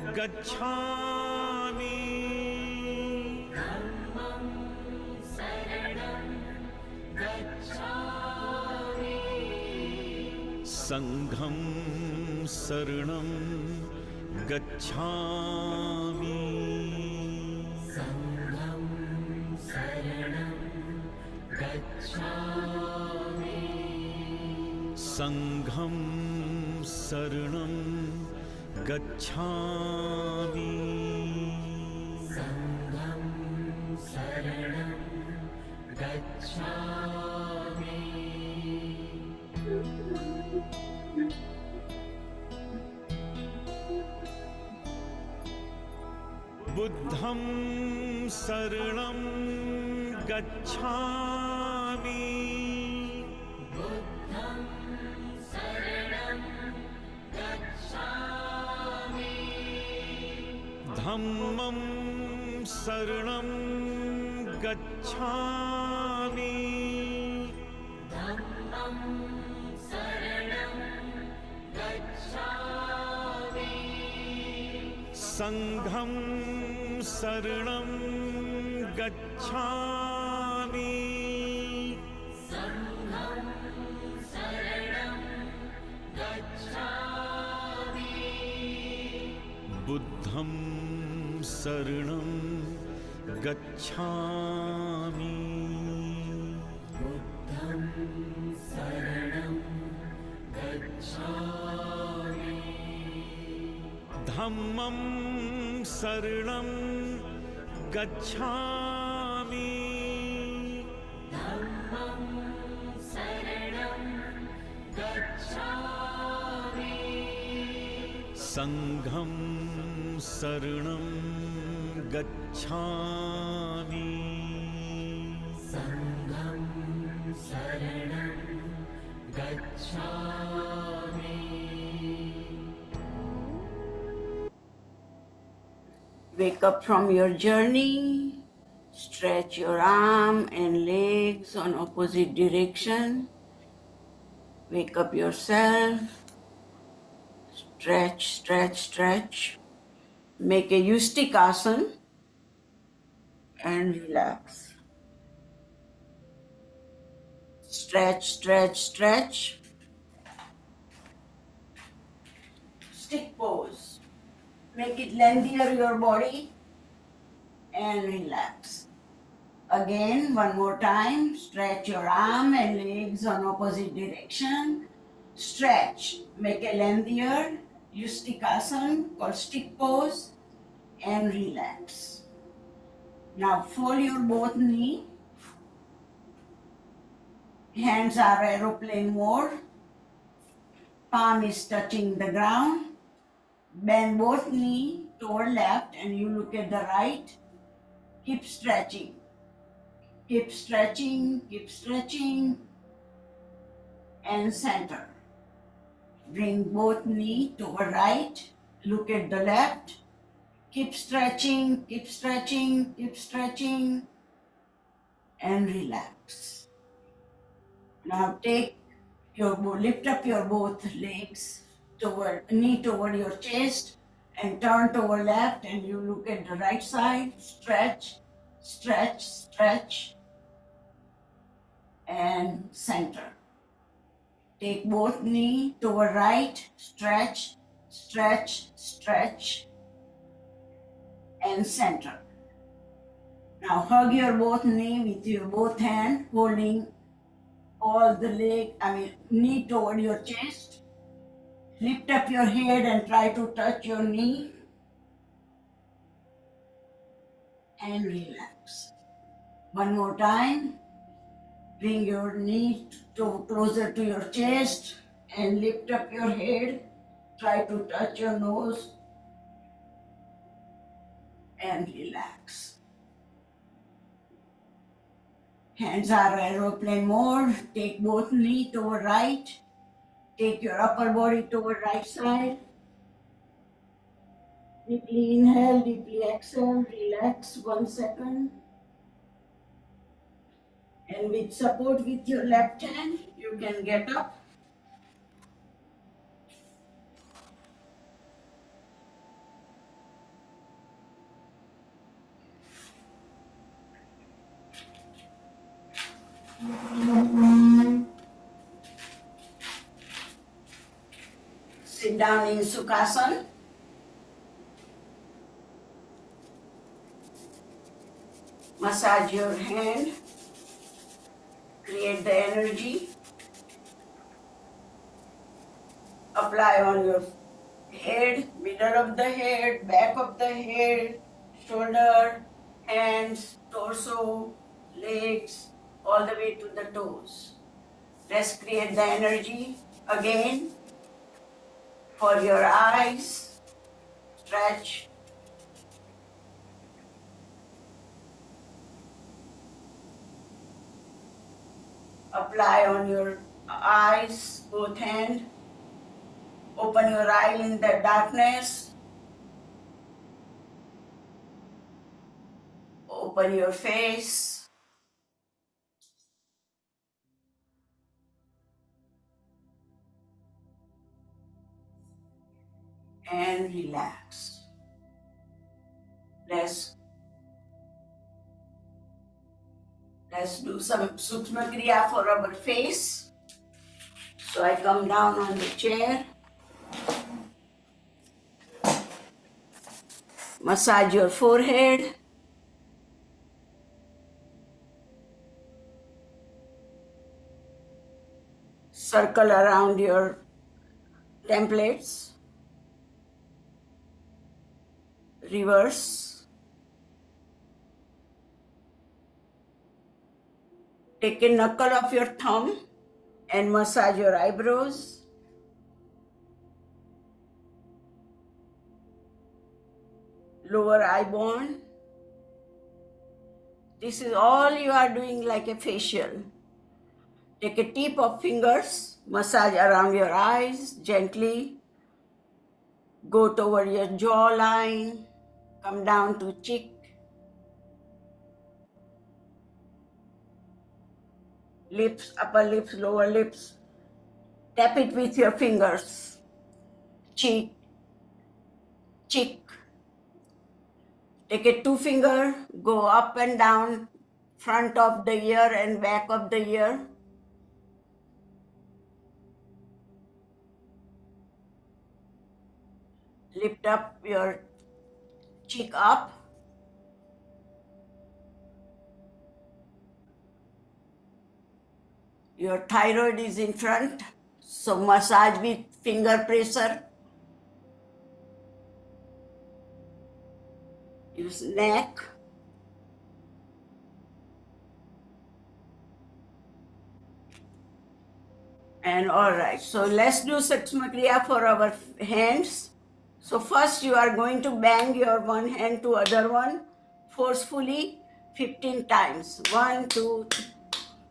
गच्छामि संघं शरणं गच्छामि संघं शरणं गच्छामि बुद्धं शरणं गच्छामि धम्मं शरणं गच्छामि संघं शरणं गच्छामि बुद्धं शरणं गच्छामि बुद्धं शरणं गच्छामि धम्मं शरणं गच्छामि संघं शरणं गच्छामि Wake up from your journey. Stretch your arm and legs on opposite direction. Wake up yourself. Stretch, stretch, stretch. Make a Yustikasana and relax. Stretch, stretch, stretch. Stick pose. Make it lengthier your body and relax. Again, one more time. Stretch your arm and legs on opposite direction. Stretch. Make a lengthier Yustikasana called stick pose and relax. Now fold your both knee. Hands are aeroplane mode. Palm is touching the ground. Bend both knee toward left and you look at the right. Keep stretching. Keep stretching, keep stretching. And center. Bring both knee toward right. Look at the left. Keep stretching, keep stretching, keep stretching. And relax. Now lift up your both legs knee toward your chest and turn toward left and you look at the right side. Stretch, stretch, stretch. And center. Take both knee toward right. Stretch, stretch, stretch. And center. Now hug your both knee with your both hand, holding all the knee toward your chest. Lift up your head and try to touch your knee. And relax. One more time. Bring your knee closer to your chest and lift up your head. Try to touch your nose. And relax. Hands are aeroplane mode. Take both knee toward right. Take your upper body toward right side. Deeply inhale, deeply exhale. Relax 1 second. And with support with your left hand, you can get up. Sit down in Sukhasana. Massage your hand. Create the energy. Apply on your head, middle of the head, back of the head, shoulder, hands, torso, legs, all the way to the toes. Let's create the energy again for your eyes. Stretch. Apply on your eyes, both hands. Open your eye in the darkness. Open your face. And relax. Let's do some Sukshma Kriya for our face. So I come down on the chair. Massage your forehead. Circle around your templates, reverse, take a knuckle of your thumb and massage your eyebrows, lower eye bone. This is all you are doing like a facial. Take a tip of fingers, massage around your eyes gently, go toward your jawline, come down to cheek, lips, upper lips, lower lips. Tap it with your fingers, cheek, cheek. Take a two finger, go up and down, front of the ear and back of the ear. Lift up your cheek up. Your thyroid is in front, so massage with finger pressure. Use neck. And all right, so let's do Sakshma Kriya for our hands. So first you are going to bang your one hand to other one forcefully 15 times. 1, 2,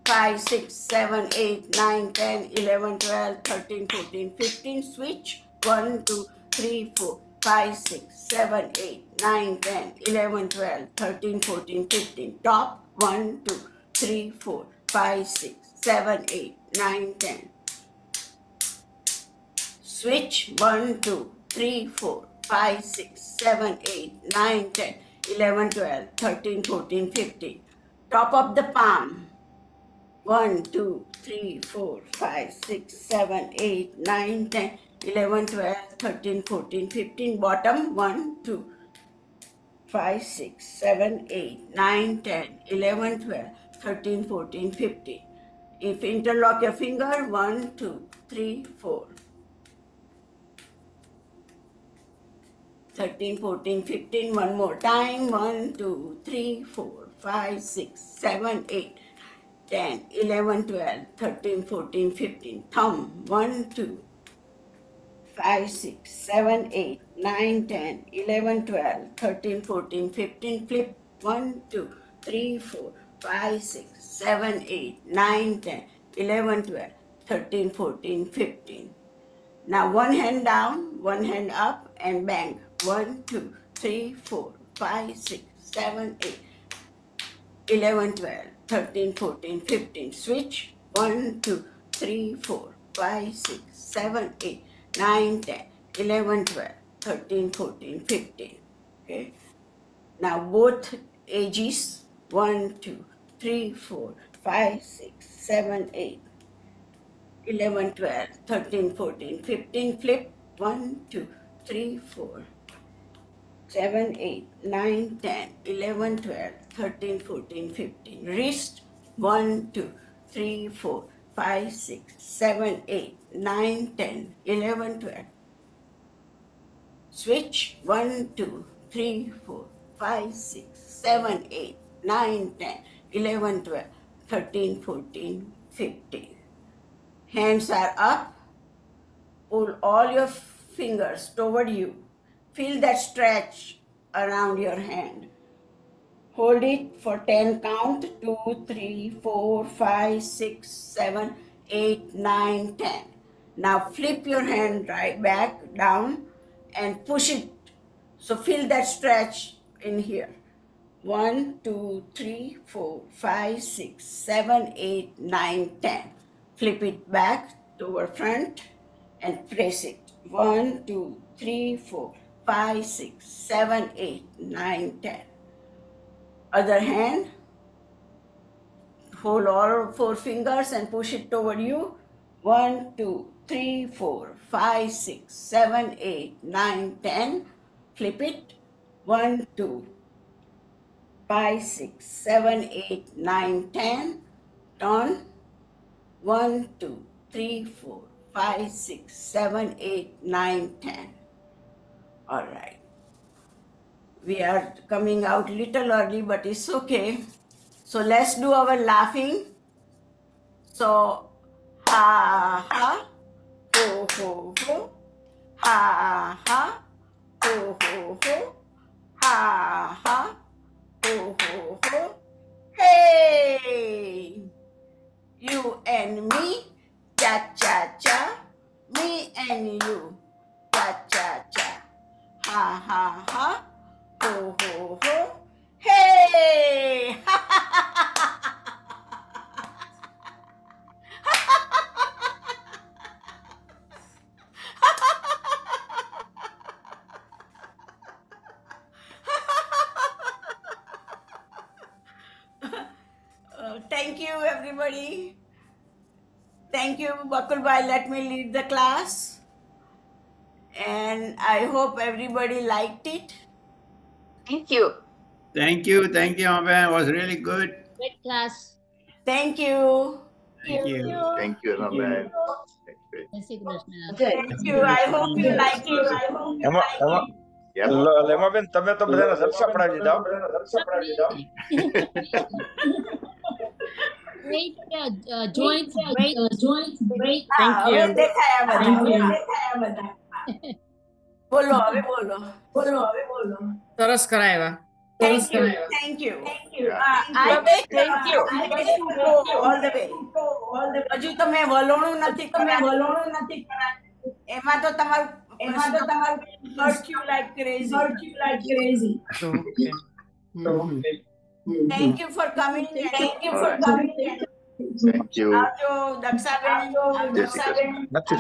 5, 6, 7, 8, 9, 10, 11, 12, 13, 14, 15. Switch. 1, 2, 3, 4, 5, 6, 7, 8, 9, 10, 11, 12, 13, 14, 15. Top. 1, 2, 3, 4, 5, 6, 7, 8, 9, 10. Switch. 1, 2, 3, 4, 5, 6, 7, 8, 9, 10, 11, 12, 13, 14, 15. Top of the palm. 1, 2, 3, 4, 5, 6, 7, 8, 9, 10, 11, 12, 13, 14, 15. Bottom. 1, 2, 5, 6, 7, 8, 9, 10, 11, 12, 13, 14, 15. If interlock your finger, 1, 2, 3, 4. 13, 14, 15. One more time. 1, 2, 3, 4, 5, 6, 7, 8, 10, 11, 12, 13, 14, 15. Thumb. 1, 2, 5, 6, 7, 8, 9, 10, 11, 12, 13, 14, 15. Flip. 1, 2, 3, 4, 5, 6, 7, 8, 9, 10, 11, 12, 13, 14, 15. Now one hand down, one hand up and bang. 1, 2, 3, 4, 5, 6, 7, 8, 11, 12, 13, 14, 15. Switch. 1, 2, 3, 4, 5, 6, 7, 8, 9, 10, 11, 12, 13, 14, 15. Okay. Now both edges. 1, 2, 3, 4, 5, 6, 7, 8, 11, 12, 13, 14, 15. Flip. 1, 2, 3, 4, 7, 8, 9, 10, 11, 12, 13, 14, 15. Wrist. 1, 2, 3, 4, 5, 6, 7, 8, 9, 10, 11, 12. Switch. 1, 2, 3, 4, 5, 6, 7, 8, 9, 10, 11, 12, 13, 14, 15. Hands are up. Pull all your fingers toward you. Feel that stretch around your hand. Hold it for 10 count. 2, 3, 4, 5, 6, 7, 8, 9, 10. Now flip your hand right back down and push it. So feel that stretch in here. 1, 2, 3, 4, 5, 6, 7, 8, 9, 10. Flip it back toward front and press it. 1, 2, 3, 4, 5, 6, 7, 8, 9, 10. Other hand. Hold all 4 fingers and push it toward you. 1, 2, 3, 4, 5, 6, 7, 8, 9, 10. Flip it. 1, 2, 5, 6, 7, 8, 9, 10. Turn. 1, 2, 3, 4, 5, 6, 7, 8, 9, 10. All right. We are coming out little early, but it's okay. So let's do our laughing. So, ha ha, ho ho ho, ha ha, ho ho ho, ha ha, ho ho ho. Hey, you and me, cha cha cha. Me and you, cha cha cha. Ha ha ha, ho ho ho. Hey! Thank you, everybody. Thank you, Bakulbhai. Let me lead the class. And I hope everybody liked it. Thank you. Thank you, Amben. It was really good. Great class. Thank you. Thank you. Thank you, Amben. Jai Shri Krishna. Thank you. I hope you like it. Yep. લેમાબેન તમે તો બધાને જલસા પડાવી દીધા Great joints, great. હવે દેખાયા બધા. બોલો હવે બોલો. સરસ કરાવ્યા. Thank you. I take all the way. હજુ તમે વલોણું નથી કર્યા. એમાં તો તમારું hurt you like crazy. Thank you for coming. Thank you. આવજો દક્ષાબેન. નથી